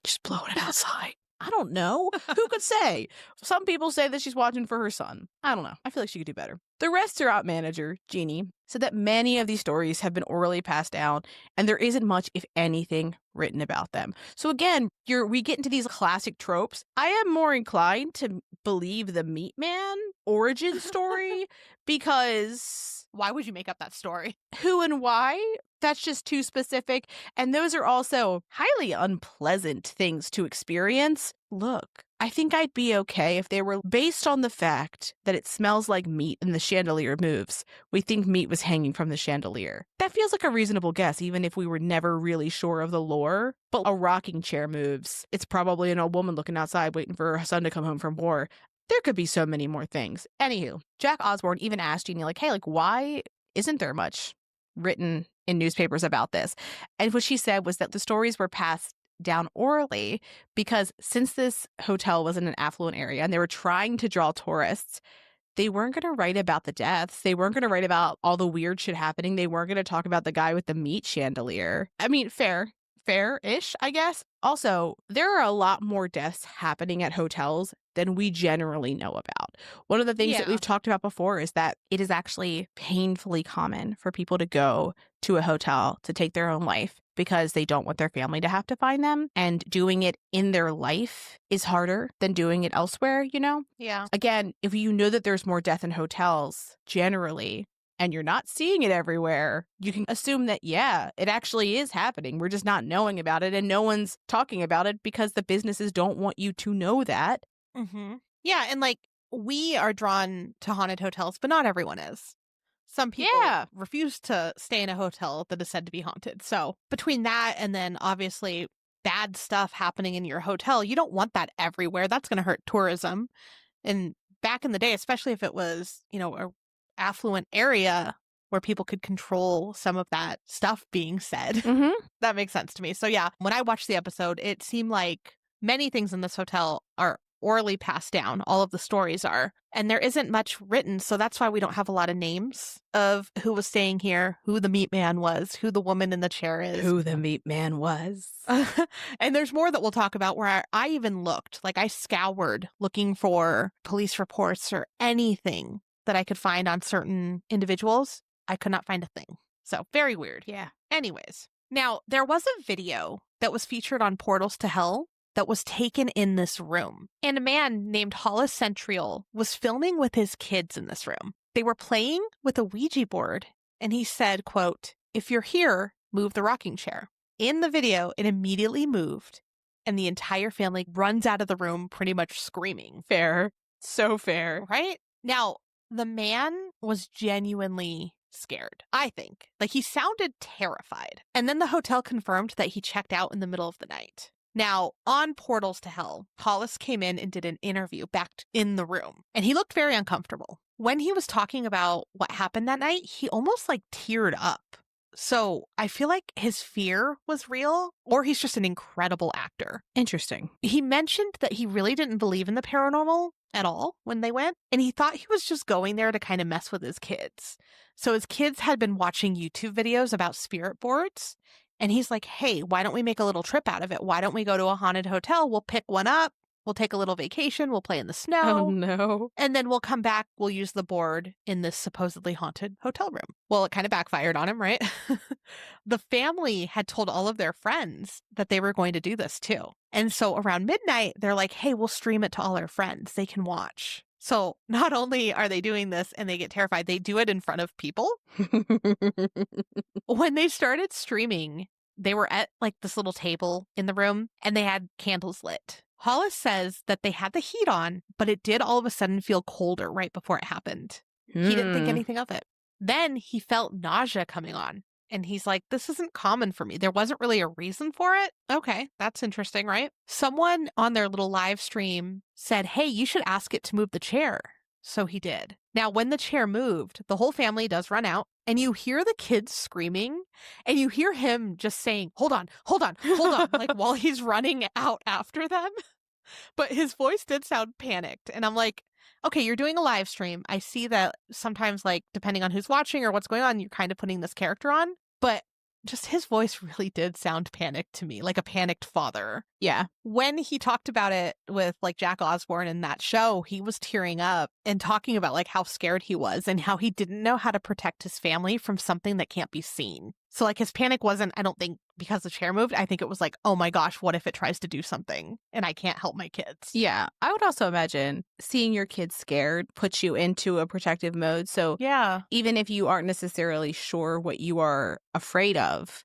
Speaker 3: Just blowing it outside. I don't know. Who could say? Some people say that she's watching for her son. I don't know. I feel like she could do better. The restaurant manager, Jeannie, said that many of these stories have been orally passed down, and there isn't much, if anything, written about them. So again, we get into these classic tropes. I am more inclined to believe the meat man origin story because...
Speaker 2: Why would you make up that story?
Speaker 3: Who and why? That's just too specific. And those are also highly unpleasant things to experience. Look, I think I'd be okay if they were based on the fact that it smells like meat and the chandelier moves. We think meat was hanging from the chandelier. That feels like a reasonable guess, even if we were never really sure of the lore. But a rocking chair moves. It's probably an old woman looking outside waiting for her son to come home from war. There could be so many more things. Anywho, Jack Osborne even asked Jeannie, hey, why isn't there much written in newspapers about this? And what she said was that the stories were passed down orally because since this hotel was in an affluent area and they were trying to draw tourists, they weren't going to write about the deaths. They weren't going to write about all the weird shit happening. They weren't going to talk about the guy with the meat chandelier. I mean, fair-ish, I guess. Also, there are a lot more deaths happening at hotels than we generally know about. One of the things that we've talked about before is that it is actually painfully common for people to go to a hotel to take their own life because they don't want their family to have to find them. And doing it in their life is harder than doing it elsewhere,
Speaker 2: Yeah.
Speaker 3: Again, if you know that there's more death in hotels generally, and you're not seeing it everywhere, you can assume that, it actually is happening. We're just not knowing about it, and no one's talking about it because the businesses don't want you to know that.
Speaker 2: Mm-hmm. Yeah, and we are drawn to haunted hotels, but not everyone is. Some people refuse to stay in a hotel that is said to be haunted. So between that and then obviously bad stuff happening in your hotel, you don't want that everywhere. That's going to hurt tourism. And back in the day, especially if it was, a affluent area where people could control some of that stuff being said.
Speaker 3: Mm-hmm.
Speaker 2: That makes sense to me. So when I watched the episode, it seemed like many things in this hotel are orally passed down. All of the stories are. And there isn't much written. So that's why we don't have a lot of names of who was staying here, who the meat man was, who the woman in the chair is.
Speaker 3: Who the meat man was.
Speaker 2: And there's more that we'll talk about where I even looked, I scoured looking for police reports or anything that I could find on certain individuals. I could not find a thing. So very weird.
Speaker 3: Yeah.
Speaker 2: Anyways, now there was a video that was featured on Portals to Hell that was taken in this room. And a man named Hollis Centrial was filming with his kids in this room. They were playing with a Ouija board. And he said, quote, "If you're here, move the rocking chair." In the video, it immediately moved. And the entire family runs out of the room pretty much screaming.
Speaker 3: Fair. So fair.
Speaker 2: Right? Now, the man was genuinely scared, I think. He sounded terrified. And then the hotel confirmed that he checked out in the middle of the night. Now, on Portals to Hell, Hollis came in and did an interview back in the room. And he looked very uncomfortable. when he was talking about what happened that night, he almost like teared up. So I feel like his fear was real, or he's just an incredible actor.
Speaker 3: Interesting.
Speaker 2: He mentioned that he really didn't believe in the paranormal at all when they went, and he thought he was just going there to kind of mess with his kids. So his kids had been watching YouTube videos about spirit boards, and he's like, hey, why don't we make a little trip out of it? Why don't we go to a haunted hotel? We'll pick one up. We'll take a little vacation. We'll play in the snow.
Speaker 3: Oh, no.
Speaker 2: And then we'll come back. We'll use the board in this supposedly haunted hotel room. Well, it kind of backfired on him, right? The family had told all of their friends that they were going to do this too. And so around midnight, they're like, hey, we'll stream it to all our friends. They can watch. So not only are they doing this and they get terrified, they do it in front of people. When they started streaming, they were at like this little table in the room and they had candles lit. Hollis says that they had the heat on, but it did all of a sudden feel colder right before it happened. He didn't think anything of it. Then he felt nausea coming on. And he's like, this isn't common for me. There wasn't really a reason for it. Okay, that's interesting, right? Someone on their little live stream said, hey, you should ask it to move the chair. So he did. Now, when the chair moved, the whole family does run out. And you hear the kids screaming, and you hear him just saying, hold on, hold on, hold on, like while he's running out after them. But his voice did sound panicked. And I'm like, okay, you're doing a live stream. I see that sometimes, like, depending on who's watching or what's going on, you're kind of putting this character on. But just his voice really did sound panicked to me, like a panicked father.
Speaker 3: Yeah.
Speaker 2: When he talked about it with like Jack Osbourne in that show, he was tearing up and talking about like how scared he was and how he didn't know how to protect his family from something that can't be seen. So like his panic wasn't, I don't think, because the chair moved. I think it was like, oh my gosh, what if it tries to do something and I can't help my kids?
Speaker 3: Yeah. I would also imagine seeing your kids scared puts you into a protective mode. So
Speaker 2: Yeah.
Speaker 3: even if you aren't necessarily sure what you are afraid of,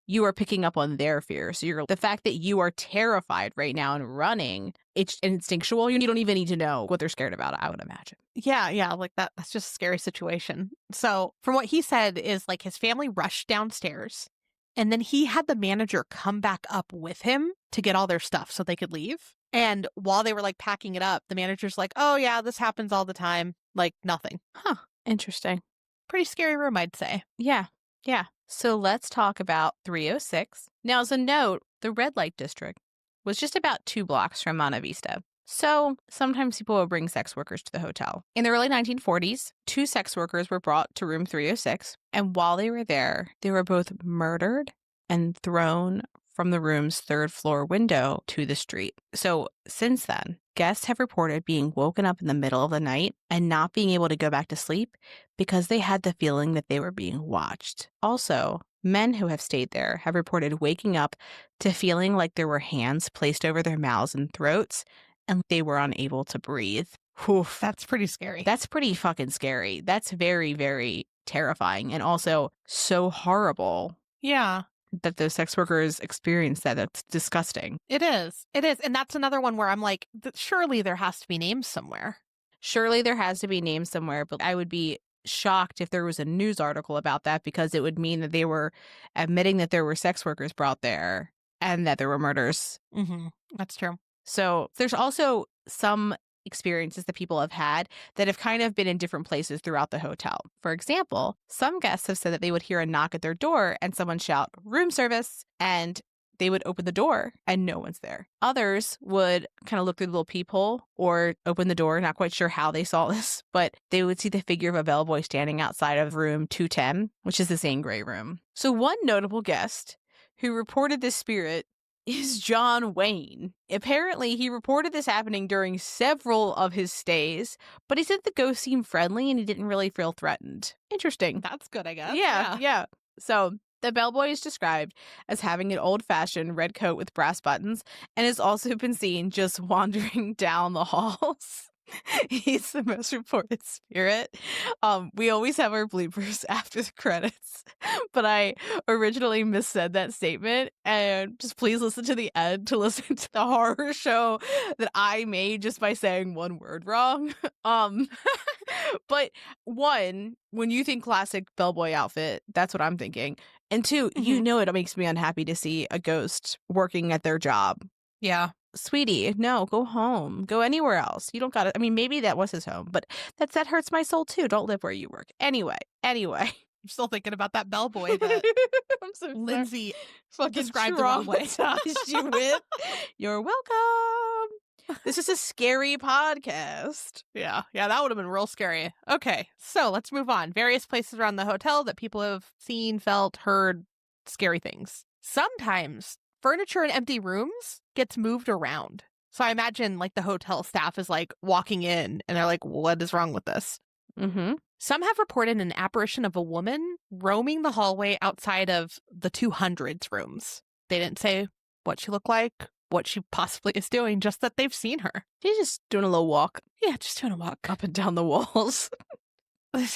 Speaker 3: you are picking up on their fear. So the fact that you are terrified right now and running, it's instinctual. You don't even need to know what they're scared about, I would imagine.
Speaker 2: Yeah, like that's just a scary situation. So from what he said is like his family rushed downstairs and then he had the manager come back up with him to get all their stuff so they could leave. And while they were like packing it up, the manager's like, oh yeah, this happens all the time. Like nothing.
Speaker 3: Huh. Interesting.
Speaker 2: Pretty scary room, I'd say.
Speaker 3: Yeah. Yeah. So let's talk about 306. Now, as a note, the red light district was just about 2 blocks from Monte Vista. So sometimes people would bring sex workers to the hotel. In the early 1940s, 2 sex workers were brought to room 306. And while they were there, they were both murdered and thrown from the room's 3rd floor window to the street. So since then, guests have reported being woken up in the middle of the night and not being able to go back to sleep because they had the feeling that they were being watched. Also, men who have stayed there have reported waking up to feeling like there were hands placed over their mouths and throats and they were unable to breathe.
Speaker 2: Oof, that's pretty scary.
Speaker 3: That's pretty fucking scary. That's very, very terrifying and also so horrible.
Speaker 2: Yeah.
Speaker 3: That those sex workers experienced that. That's disgusting.
Speaker 2: It is. It is. And that's another one where I'm like, surely there has to be names somewhere.
Speaker 3: Surely there has to be names somewhere, but I would be shocked if there was a news article about that because it would mean that they were admitting that there were sex workers brought there and that there were murders.
Speaker 2: Mm-hmm. That's true.
Speaker 3: So there's also some experiences that people have had that have kind of been in different places throughout the hotel. For example, some guests have said that they would hear a knock at their door and someone shout, room service, and they would open the door and no one's there. Others would kind of look through the little peephole or open the door, not quite sure how they saw this, but they would see the figure of a bellboy standing outside of room 210, which is the same gray room. So one notable guest who reported this spirit is John Wayne. Apparently, he reported this happening during several of his stays, but he said the ghost seemed friendly and he didn't really feel threatened. Interesting.
Speaker 2: That's good, I guess.
Speaker 3: Yeah. So the bellboy is described as having an old-fashioned red coat with brass buttons and has also been seen just wandering down the halls. He's the most reported spirit. We always have our bloopers after the credits, but I originally missaid that statement, and just please listen to the end to listen to the horror show that I made just by saying one word wrong. But one, when you think classic bellboy outfit, that's what I'm thinking. And two, you know it makes me unhappy to see a ghost working at their job.
Speaker 2: Yeah.
Speaker 3: sweetie, no, go home. Go anywhere else. You don't got to. I mean, maybe that was his home, but that hurts my soul too. Don't live where you work. Anyway.
Speaker 2: I'm still thinking about that bellboy that
Speaker 3: I'm so
Speaker 2: Lindsay
Speaker 3: fucking
Speaker 2: described the wrong way.
Speaker 3: traumatized you with. You're welcome. This is a scary podcast.
Speaker 2: Yeah, that would have been real scary. Okay, so let's move on. Various places around the hotel that people have seen, felt, heard scary things. Sometimes furniture in empty rooms gets moved around. So I imagine like the hotel staff is like walking in and they're like, what is wrong with this?
Speaker 3: Mm-hmm.
Speaker 2: Some have reported an apparition of a woman roaming the hallway outside of the 200s rooms. They didn't say what she looked like, what she possibly is doing, just that they've seen her.
Speaker 3: She's just doing a little walk
Speaker 2: Yeah, just doing a walk
Speaker 3: up and down the walls.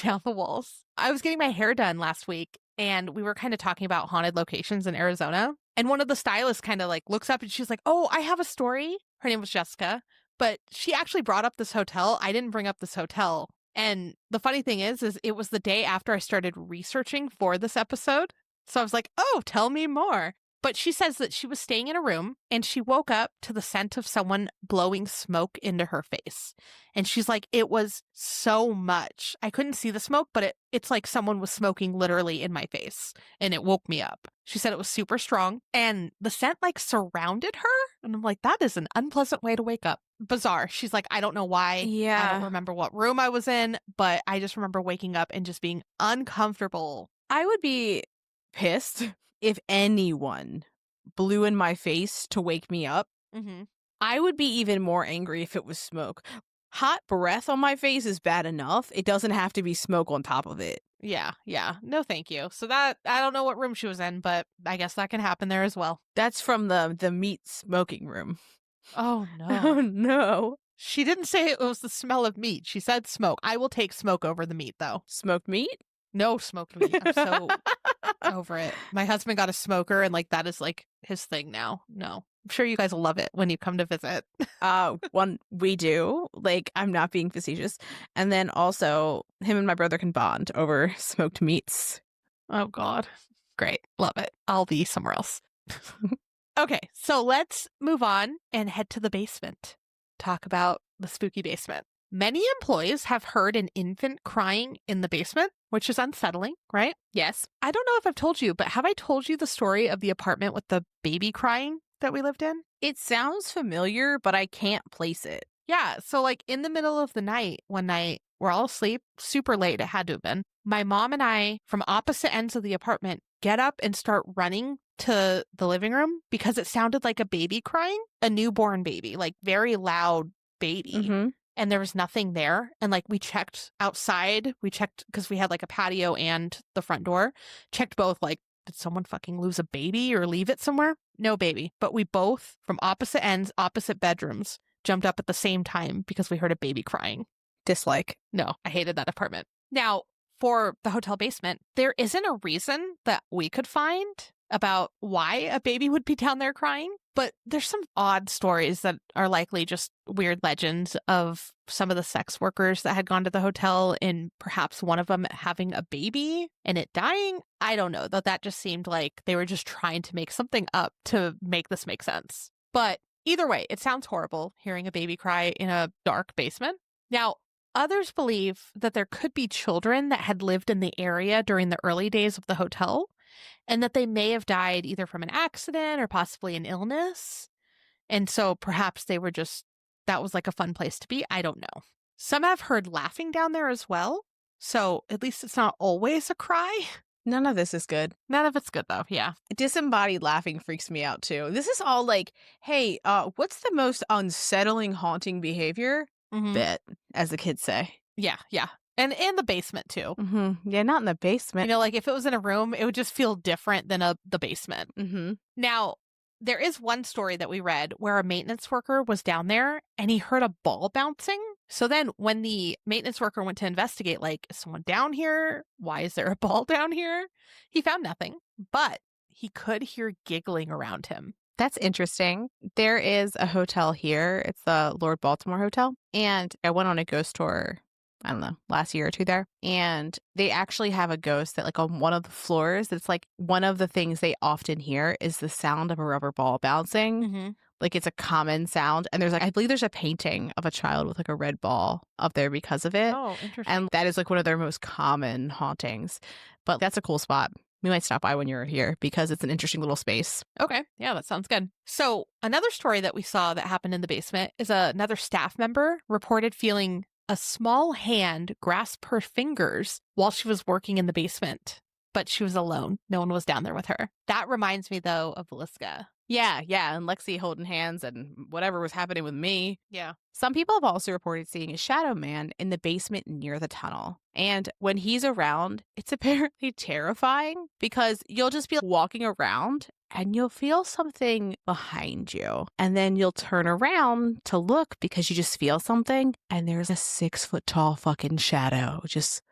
Speaker 2: down the walls. I was getting my hair done last week and we were kind of talking about haunted locations in Arizona. And one of the stylists kind of like looks up and she's like, oh, I have a story. Her name was Jessica, but she actually brought up this hotel. I didn't bring up this hotel. And the funny thing is it was the day after I started researching for this episode. So I was like, oh, tell me more. But she says that she was staying in a room and she woke up to the scent of someone blowing smoke into her face. And she's like, it was so much. I couldn't see the smoke, but it's like someone was smoking literally in my face and it woke me up. She said it was super strong and the scent like surrounded her. And I'm like, that is an unpleasant way to wake up. Bizarre. She's like, I don't know why.
Speaker 3: Yeah.
Speaker 2: I don't remember what room I was in, but I just remember waking up and just being uncomfortable.
Speaker 3: I would be pissed if anyone blew in my face to wake me up.
Speaker 2: Mm-hmm.
Speaker 3: I would be even more angry if it was smoke. Hot breath on my face is bad enough. It doesn't have to be smoke on top of it.
Speaker 2: Yeah. No, thank you. So that, I don't know what room she was in, but I guess that can happen there as well.
Speaker 3: That's from the meat smoking room.
Speaker 2: Oh, no.
Speaker 3: Oh, no.
Speaker 2: She didn't say it was the smell of meat. She said smoke. I will take smoke over the meat, though.
Speaker 3: Smoked meat?
Speaker 2: No smoked meat. I'm so over it. My husband got a smoker, and like that is like his thing now. No. I'm sure you guys will love it when you come to visit.
Speaker 3: One, we do. Like, I'm not being facetious. And then also, him and my brother can bond over smoked meats.
Speaker 2: Oh, God. Great. Love it. I'll be somewhere else. Okay, so let's move on and head to the basement. Talk about the spooky basement. Many employees have heard an infant crying in the basement, which is unsettling, right?
Speaker 3: Yes.
Speaker 2: I don't know if I've told you, but have I told you the story of the apartment with the baby crying that we lived in?
Speaker 3: It sounds familiar, but I can't place it.
Speaker 2: Yeah, so like in the middle of the night, one night, we're all asleep, super late, it had to have been. My mom and I, from opposite ends of the apartment, get up and start running to the living room because it sounded like a baby crying, a newborn baby, like very loud baby.
Speaker 3: Mm-hmm.
Speaker 2: And there was nothing there. And like we checked outside, we checked because we had like a patio and the front door, checked both, like, did someone fucking lose a baby or leave it somewhere? No baby. But we both, from opposite ends, opposite bedrooms, jumped up at the same time because we heard a baby crying.
Speaker 3: Dislike.
Speaker 2: No, I hated that apartment. Now, for the hotel basement, there isn't a reason that we could find about why a baby would be down there crying, but there's some odd stories that are likely just weird legends of some of the sex workers that had gone to the hotel and perhaps one of them having a baby and it dying. I don't know, though that just seemed like they were just trying to make something up to make this make sense. But either way, it sounds horrible hearing a baby cry in a dark basement. Now, others believe that there could be children that had lived in the area during the early days of the hotel and that they may have died either from an accident or possibly an illness. And so perhaps they were just, that was like a fun place to be. I don't know. Some have heard laughing down there as well. So at least it's not always a cry.
Speaker 3: None of this is good.
Speaker 2: None of it's good though. Yeah.
Speaker 3: Disembodied laughing freaks me out too. This is all like, hey, what's the most unsettling haunting behavior?
Speaker 2: Mm-hmm.
Speaker 3: Bet, as the kids say.
Speaker 2: Yeah. And in the basement too.
Speaker 3: Mm-hmm. Yeah, not in the basement.
Speaker 2: You know, like if it was in a room, it would just feel different than the basement.
Speaker 3: Mm-hmm.
Speaker 2: Now, there is one story that we read where a maintenance worker was down there and he heard a ball bouncing. So then when the maintenance worker went to investigate, like, is someone down here? Why is there a ball down here? He found nothing, but he could hear giggling around him.
Speaker 3: That's interesting. There is a hotel here. It's the Lord Baltimore Hotel. And I went on a ghost tour, I don't know, last year or two there. And they actually have a ghost that like on one of the floors, it's like one of the things they often hear is the sound of a rubber ball bouncing.
Speaker 2: Mm-hmm.
Speaker 3: Like it's a common sound. And there's like, I believe there's a painting of a child with like a red ball up there because of it.
Speaker 2: Oh, interesting.
Speaker 3: And that is like one of their most common hauntings. But that's a cool spot. We might stop by when you're here because it's an interesting little space.
Speaker 2: Okay. Yeah, that sounds good. So another story that we saw that happened in the basement is another staff member reported feeling a small hand grasp her fingers while she was working in the basement, but she was alone. No one was down there with her. That reminds me, though, of Villisca.
Speaker 3: Yeah. And Lexi holding hands and whatever was happening with me.
Speaker 2: Yeah.
Speaker 3: Some people have also reported seeing a shadow man in the basement near the tunnel. And when he's around, it's apparently terrifying because you'll just be walking around and you'll feel something behind you. And then you'll turn around to look because you just feel something. And there's a 6-foot-tall fucking shadow just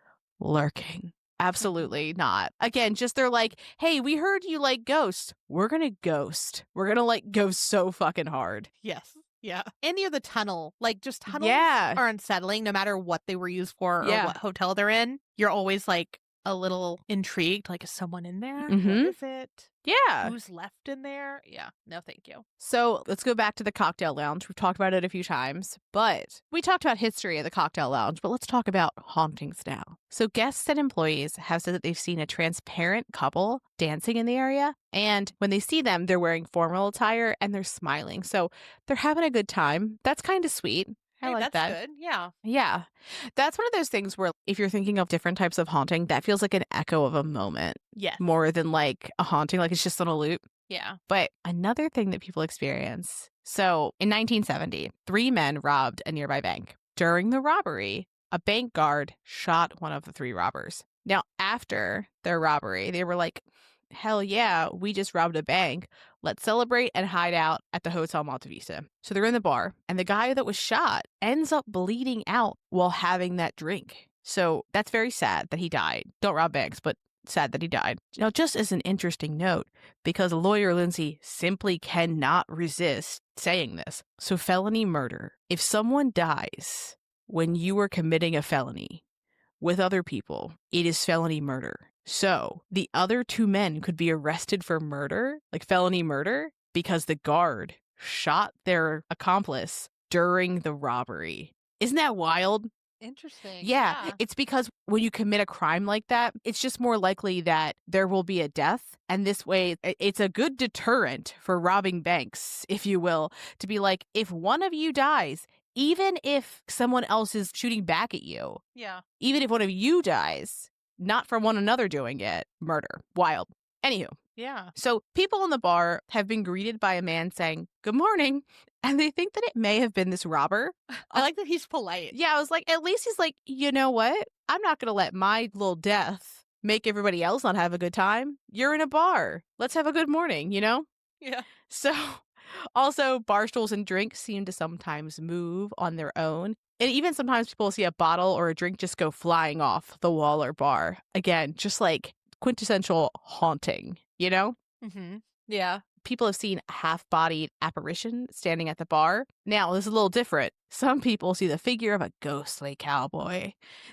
Speaker 3: lurking. Absolutely not. Again, just they're like, hey, we heard you like ghosts. We're going to ghost. We're going to like ghost so fucking hard.
Speaker 2: Yes. Yeah. And near the tunnel, like just tunnels
Speaker 3: Yeah.
Speaker 2: are unsettling no matter what they were used for or
Speaker 3: Yeah.
Speaker 2: what hotel they're in. You're always like a little intrigued. Like, is someone in there?
Speaker 3: Mhm.
Speaker 2: What is it?
Speaker 3: Yeah.
Speaker 2: Who's left in there? Yeah. No, thank you.
Speaker 3: So let's go back to the cocktail lounge. We've talked about it a few times, but we talked about history of the cocktail lounge, but let's talk about hauntings now. So guests and employees have said that they've seen a transparent couple dancing in the area. And when they see them, they're wearing formal attire and they're smiling. So they're having a good time. That's kind of sweet. I
Speaker 2: Hey,
Speaker 3: like
Speaker 2: that's
Speaker 3: that.
Speaker 2: good. Yeah.
Speaker 3: Yeah. That's one of those things where if you're thinking of different types of haunting, that feels like an echo of a moment
Speaker 2: Yes.
Speaker 3: more than like a haunting, like it's just on a loop.
Speaker 2: Yeah.
Speaker 3: But another thing that people experience. So in 1970, 3 men robbed a nearby bank. During the robbery, a bank guard shot one of the 3 robbers. Now, after their robbery, they were like, hell yeah, we just robbed a bank. Let's celebrate and hide out at the Hotel Monte Vista. So they're in the bar, and the guy that was shot ends up bleeding out while having that drink. So that's very sad that he died. Don't rob banks, but sad that he died. Now, just as an interesting note, because lawyer Lindsay simply cannot resist saying this. So felony murder. If someone dies when you are committing a felony with other people, it is felony murder. So the other 2 men could be arrested for murder, like felony murder, because the guard shot their accomplice during the robbery. Isn't that wild?
Speaker 2: Interesting.
Speaker 3: Yeah, it's because when you commit a crime like that, it's just more likely that there will be a death. And this way, it's a good deterrent for robbing banks, if you will, to be like, if one of you dies, even if someone else is shooting back at you,
Speaker 2: Yeah.
Speaker 3: even if one of you dies, not from one another doing it, murder. Wild. Anywho,
Speaker 2: Yeah.
Speaker 3: so people in the bar have been greeted by a man saying, good morning. And they think that it may have been this robber.
Speaker 2: I like that he's polite.
Speaker 3: Yeah, I was like, at least he's like, you know what? I'm not going to let my little death make everybody else not have a good time. You're in a bar. Let's have a good morning, you know?
Speaker 2: Yeah.
Speaker 3: So also, bar stools and drinks seem to sometimes move on their own. And even sometimes people see a bottle or a drink just go flying off the wall or bar. Again, just like quintessential haunting, you know?
Speaker 2: Mm-hmm. Yeah.
Speaker 3: People have seen a half-bodied apparition standing at the bar. Now, this is a little different. Some people see the figure of a ghostly cowboy.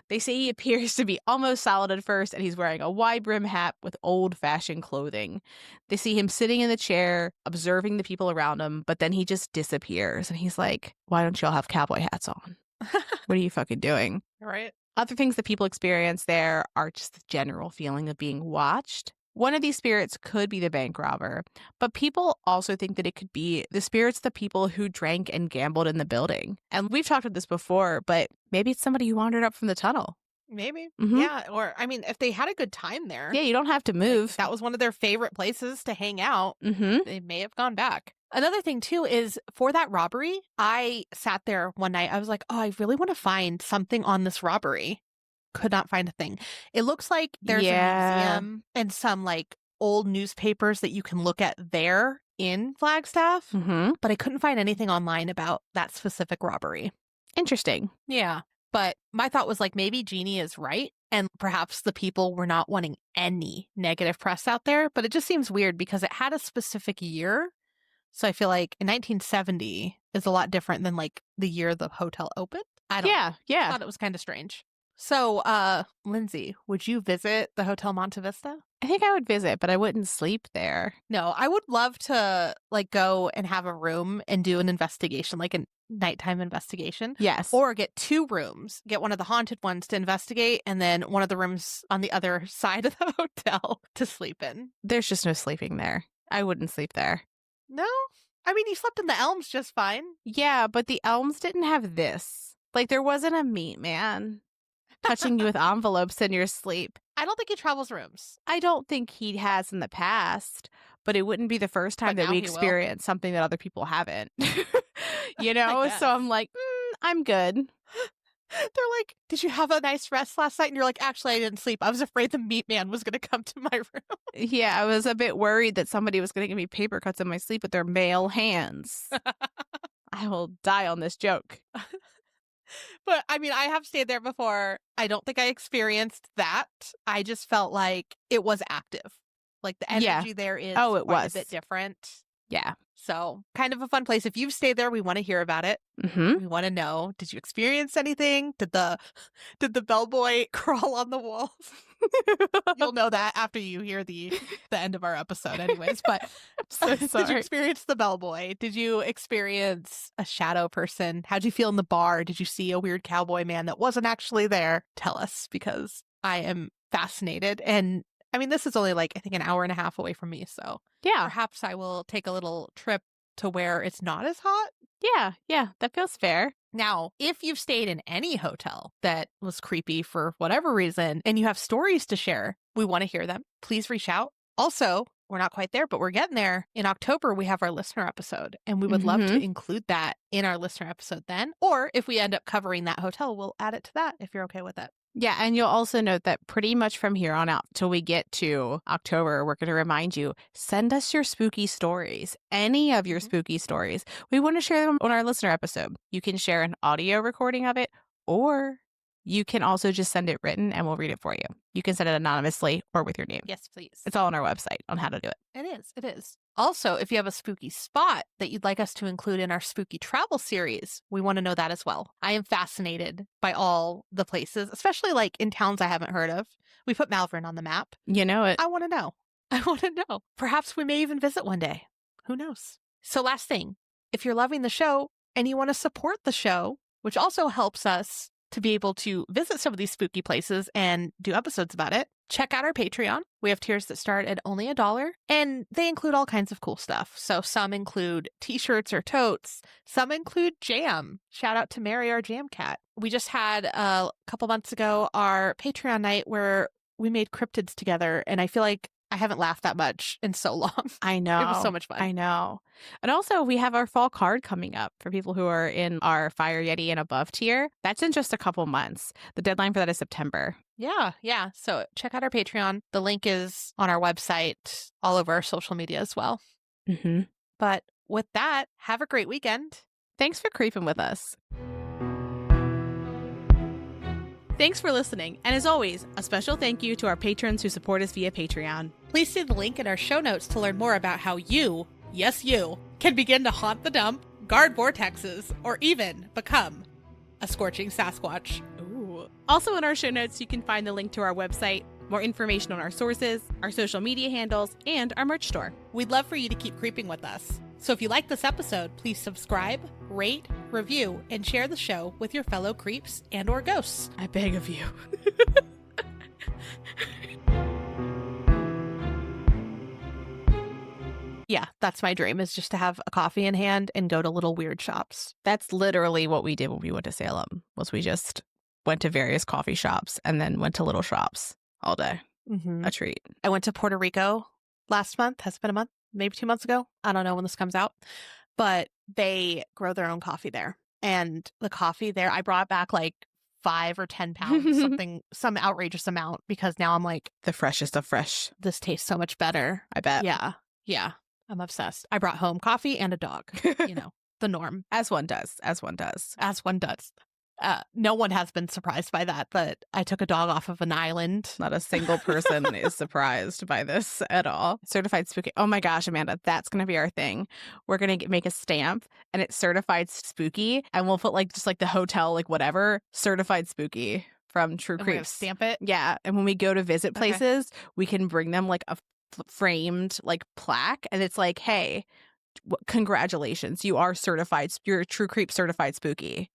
Speaker 3: They say he appears to be almost solid at first, and he's wearing a wide-brim hat with old-fashioned clothing. They see him sitting in the chair, observing the people around him, but then he just disappears. And he's like, why don't y'all have cowboy hats on? What are you fucking doing?
Speaker 2: Right.
Speaker 3: Other things that people experience there are just the general feeling of being watched. One of these spirits could be the bank robber, but people also think that it could be the spirits of the people who drank and gambled in the building. And we've talked about this before, but maybe it's somebody who wandered up from the tunnel.
Speaker 2: Maybe.
Speaker 3: Mhm.
Speaker 2: Yeah. Or, I mean, if they had a good time there,
Speaker 3: Yeah, you don't have to
Speaker 2: like,
Speaker 3: move.
Speaker 2: that was one of their favorite places to hang out,
Speaker 3: Mm-hmm.
Speaker 2: they may have gone back. Another thing, too, is for that robbery, I sat there one night. I was like, oh, I really want to find something on this robbery. Could not find a thing. It looks like there's a museum and some like old newspapers that you can look at there in Flagstaff,
Speaker 3: Mm-hmm.
Speaker 2: but I couldn't find anything online about that specific robbery.
Speaker 3: Interesting.
Speaker 2: Yeah. But my thought was like, maybe Jeannie is right. And perhaps the people were not wanting any negative press out there. But it just seems weird because it had a specific year. So I feel like in 1970 is a lot different than like the year the hotel opened. I don't know. I
Speaker 3: Yeah.
Speaker 2: thought it was kind of strange. So, Lindsay, would you visit the Hotel Monte Vista?
Speaker 3: I think I would visit, but I wouldn't sleep there.
Speaker 2: No, I would love to like go and have a room and do an investigation, like a nighttime investigation.
Speaker 3: Yes.
Speaker 2: Or get 2 rooms, get one of the haunted ones to investigate, and then one of the rooms on the other side of the hotel to sleep in.
Speaker 3: There's just no sleeping there. I wouldn't sleep there.
Speaker 2: No? I mean, you slept in the Elms just fine.
Speaker 3: Yeah, but the Elms didn't have this. Like, there wasn't a meat man touching you with envelopes in your sleep.
Speaker 2: I don't think he travels rooms.
Speaker 3: I don't think he has in the past, but it wouldn't be the first time
Speaker 2: But
Speaker 3: that
Speaker 2: now
Speaker 3: we
Speaker 2: he will.
Speaker 3: experience something that other people haven't. You know?
Speaker 2: guess.
Speaker 3: So I'm like, I'm good.
Speaker 2: They're like, did you have a nice rest last night? And you're like, actually, I didn't sleep. I was afraid the meat man was going to come to my room.
Speaker 3: Yeah, I was a bit worried that somebody was going to give me paper cuts in my sleep with their male hands. I will die on this joke.
Speaker 2: But I mean, I have stayed there before. I don't think I experienced that. I just felt like it was active. Like the
Speaker 3: Yeah.
Speaker 2: energy there is
Speaker 3: Oh, it
Speaker 2: quite
Speaker 3: was.
Speaker 2: a bit different.
Speaker 3: Yeah.
Speaker 2: So kind of a fun place. If you've stayed there, we want to hear about it.
Speaker 3: Mm-hmm.
Speaker 2: We want to know, did you experience anything? Did the bellboy crawl on the walls? You'll know that after you hear the end of our episode anyways. But
Speaker 3: So
Speaker 2: did you
Speaker 3: sorry.
Speaker 2: experience the bellboy? Did you experience a shadow person? How'd you feel in the bar? Did you see a weird cowboy man that wasn't actually there? Tell us, because I am fascinated. And I mean, this is only like, I think, an hour and a half away from me. So
Speaker 3: Yeah.
Speaker 2: perhaps I will take a little trip to where it's not as hot.
Speaker 3: Yeah. That feels fair.
Speaker 2: Now, if you've stayed in any hotel that was creepy for whatever reason and you have stories to share, we want to hear them. Please reach out. Also, we're not quite there, but we're getting there. In October, we have our listener episode, and we would love to include that in our listener episode then. Or if we end up covering that hotel, we'll add it to that if you're okay with it.
Speaker 3: Yeah, and you'll also note that pretty much from here on out till we get to October, we're going to remind you, send us your spooky stories, any of your spooky stories. We want to share them on our listener episode. You can share an audio recording of it, or you can also just send it written and we'll read it for you. You can send it anonymously or with your name.
Speaker 2: Yes, please.
Speaker 3: It's all on our website on how to do it.
Speaker 2: It is. Also, if you have a spooky spot that you'd like us to include in our spooky travel series, we want to know that as well. I am fascinated by all the places, especially like in towns I haven't heard of. We put Malvern on the map.
Speaker 3: You know it.
Speaker 2: I want to know. I want to know. Perhaps we may even visit one day. Who knows? So last thing, if you're loving the show and you want to support the show, which also helps us to be able to visit some of these spooky places and do episodes about it, check out our Patreon. We have tiers that start at only $1, and they include all kinds of cool stuff. So some include t-shirts or totes. Some include jam. Shout out to Mary, our jam cat. We just had a couple months ago our Patreon night where we made cryptids together, and I feel like I haven't laughed that much in so long.
Speaker 3: I know.
Speaker 2: It was so much fun.
Speaker 3: I know. And also, we have our fall card coming up for people who are in our Fire Yeti and above tier. That's in just a couple months. The deadline for that is September.
Speaker 2: Yeah. So check out our Patreon. The link is on our website, all over our social media as well.
Speaker 3: Mm-hmm.
Speaker 2: But with that, have a great weekend.
Speaker 3: Thanks for creeping with us.
Speaker 1: Thanks for listening. And as always, a special thank you to our patrons who support us via Patreon.
Speaker 2: Please see the link in our show notes to learn more about how you, yes you, can begin to haunt the dump, guard vortexes, or even become a scorching Sasquatch.
Speaker 1: Ooh. Also in our show notes, you can find the link to our website, more information on our sources, our social media handles, and our merch store.
Speaker 2: We'd love for you to keep creeping with us. So if you like this episode, please subscribe, rate, review, and share the show with your fellow creeps and or ghosts.
Speaker 3: I beg of you.
Speaker 2: Yeah, that's my dream, is just to have a coffee in hand and go to little weird shops.
Speaker 3: That's literally what we did when we went to Salem, was we just went to various coffee shops and then went to little shops all day.
Speaker 2: Mm-hmm.
Speaker 3: A treat.
Speaker 2: I went to Puerto Rico last month. Has it been a month? Maybe 2 months ago. I don't know when this comes out. But they grow their own coffee there. And the coffee there, I brought back like 5 or 10 pounds, some outrageous amount, because now I'm like,
Speaker 3: The freshest of fresh,
Speaker 2: this tastes so much better.
Speaker 3: I bet.
Speaker 2: Yeah. I'm obsessed. I brought home coffee and a dog, the norm.
Speaker 3: As one does. As one does.
Speaker 2: As one does. No one has been surprised by that, but I took a dog off of an island.
Speaker 3: Not a single person is surprised by this at all. Certified spooky. Oh my gosh, Amanda, that's going to be our thing. We're going to make a stamp and it's certified spooky, and we'll put like just like the hotel, like whatever, certified spooky. from True
Speaker 2: And we're gonna
Speaker 3: Creeps.
Speaker 2: stamp it.
Speaker 3: Yeah, and when we go to visit
Speaker 2: Okay.
Speaker 3: places, we can bring them like a framed like plaque, and it's like, hey, congratulations, you are certified. You're a True Creep certified spooky.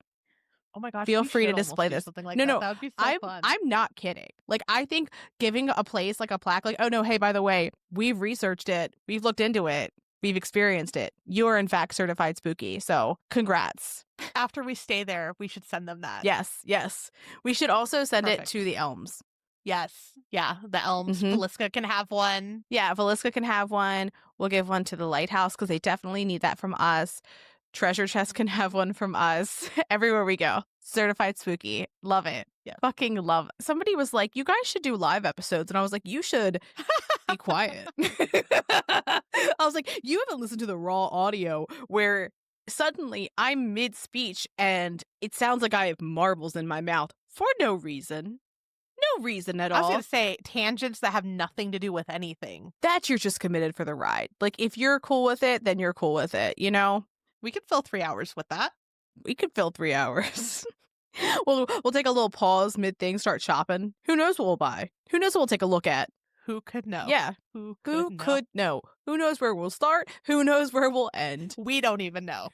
Speaker 2: Oh my gosh.
Speaker 3: Feel
Speaker 2: we
Speaker 3: free to
Speaker 2: should almost
Speaker 3: display
Speaker 2: do
Speaker 3: this.
Speaker 2: Something like
Speaker 3: No,
Speaker 2: that.
Speaker 3: no,
Speaker 2: That would be so fun.
Speaker 3: I'm not kidding. Like, I think giving a place like a plaque, like, oh no, hey, by the way, we've researched it, we've looked into it, we've experienced it. You are in fact certified spooky. So congrats.
Speaker 2: After we stay there, we should send them that.
Speaker 3: Yes. We should also send it
Speaker 2: Perfect.
Speaker 3: to the Elms.
Speaker 2: Yes. Yeah. The Elms.
Speaker 3: Mhm.
Speaker 2: Velisca can have one.
Speaker 3: Yeah, Velisca can have one. We'll give one to the Lighthouse because they definitely need that from us. Treasure Chest can have one from us. Everywhere we go. Certified spooky. Love it.
Speaker 2: Yeah.
Speaker 3: Fucking love it. Somebody was like, you guys should do live episodes. And I was like, you should be quiet. I was like, you haven't listened to the raw audio where suddenly I'm mid-speech and it sounds like I have marbles in my mouth for no reason. No reason at
Speaker 2: I was
Speaker 3: all.
Speaker 2: going to say tangents that have nothing to do with anything.
Speaker 3: That you're just committed for the ride. Like, if you're cool with it, then you're cool with it, you know?
Speaker 2: We could fill 3 hours with that.
Speaker 3: We could fill 3 hours. We'll take a little pause mid-thing, start shopping. Who knows what we'll buy? Who knows what we'll take a look at?
Speaker 2: Who could know?
Speaker 3: Yeah.
Speaker 2: Who
Speaker 3: Could know? Who knows where we'll start? Who knows where we'll end?
Speaker 2: We don't even know.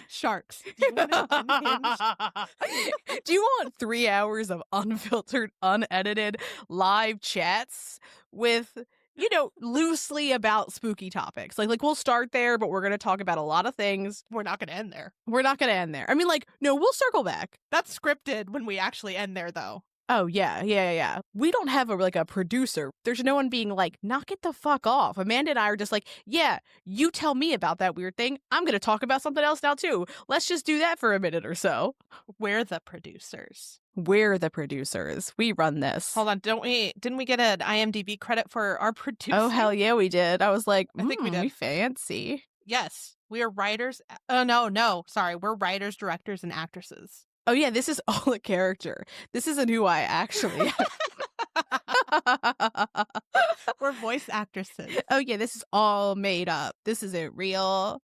Speaker 2: Sharks. Do you want an unhinged?
Speaker 3: Do you want 3 hours of unfiltered, unedited live chats with, you know, loosely about spooky topics? Like we'll start there, but we're going to talk about a lot of things.
Speaker 2: We're not going to end there.
Speaker 3: We're not going to end there. I mean, like, no, we'll circle back.
Speaker 2: That's scripted when we actually end there, though.
Speaker 3: Oh, yeah. We don't have a producer. There's no one being like, knock it the fuck off. Amanda and I are just like, yeah, you tell me about that weird thing. I'm going to talk about something else now, too. Let's just do that for a minute or so.
Speaker 2: We're the producers.
Speaker 3: We're the producers. We run this.
Speaker 2: Hold on. Didn't we get an IMDb credit for our producing?
Speaker 3: Oh, hell yeah, we did. I was like,
Speaker 2: I think we did.
Speaker 3: We fancy.
Speaker 2: Yes. We are writers. Oh, no. Sorry. We're writers, directors, and actresses.
Speaker 3: Oh, yeah, this is all a character. This isn't who I actually am.
Speaker 2: We're voice actresses.
Speaker 3: Oh, yeah, this is all made up. This isn't real.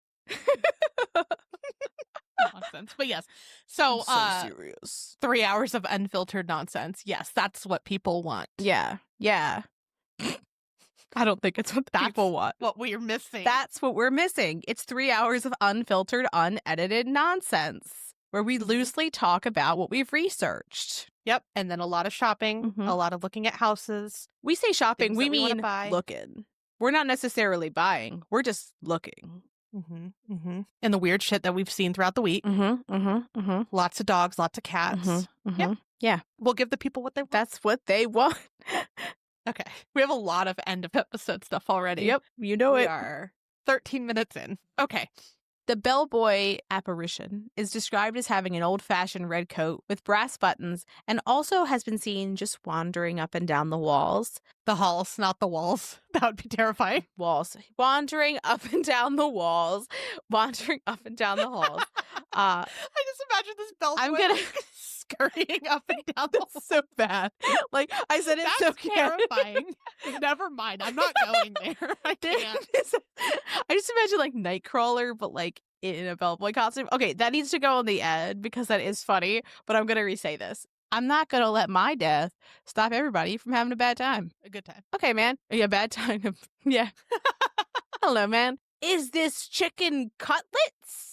Speaker 2: Nonsense. But yes. So
Speaker 3: serious.
Speaker 2: 3 hours of unfiltered nonsense. Yes, that's what people want.
Speaker 3: Yeah. I don't think it's what the people want.
Speaker 2: What we're missing.
Speaker 3: That's what we're missing. It's 3 hours of unfiltered, unedited nonsense where we loosely talk about what we've researched.
Speaker 2: Yep. And then a lot of shopping, a lot of looking at houses.
Speaker 3: We say shopping, we mean
Speaker 2: buy.
Speaker 3: looking. We're not necessarily buying. We're just looking.
Speaker 2: And the weird shit that we've seen throughout the week. Lots of dogs, lots of cats.
Speaker 3: Yeah.
Speaker 2: We'll give the people what they want.
Speaker 3: That's what they want.
Speaker 2: Okay. We have a lot of end of episode stuff already.
Speaker 3: Yep. You know
Speaker 2: we
Speaker 3: it.
Speaker 2: are 13 minutes in. Okay.
Speaker 3: The bellboy apparition is described as having an old-fashioned red coat with brass buttons and also has been seen just wandering up and down the walls.
Speaker 2: The halls, not the walls. That would be terrifying.
Speaker 3: Walls. Wandering up and down the walls. Wandering up and down the halls.
Speaker 2: I just imagine this bellboy
Speaker 3: I'm gonna
Speaker 2: scurrying up and down the
Speaker 3: That's so bad. Like, I said it's
Speaker 2: That's
Speaker 3: so
Speaker 2: terrifying. Never mind. I'm not going there. I can't.
Speaker 3: I just imagine like Nightcrawler, but like in a bellboy costume. Okay, that needs to go on the end because that is funny, but I'm going to re-say this. I'm not going to let my death stop everybody from having a bad time.
Speaker 2: A good time.
Speaker 3: Okay, man. Yeah, bad time. Yeah. Hello, man. Is this chicken cutlets?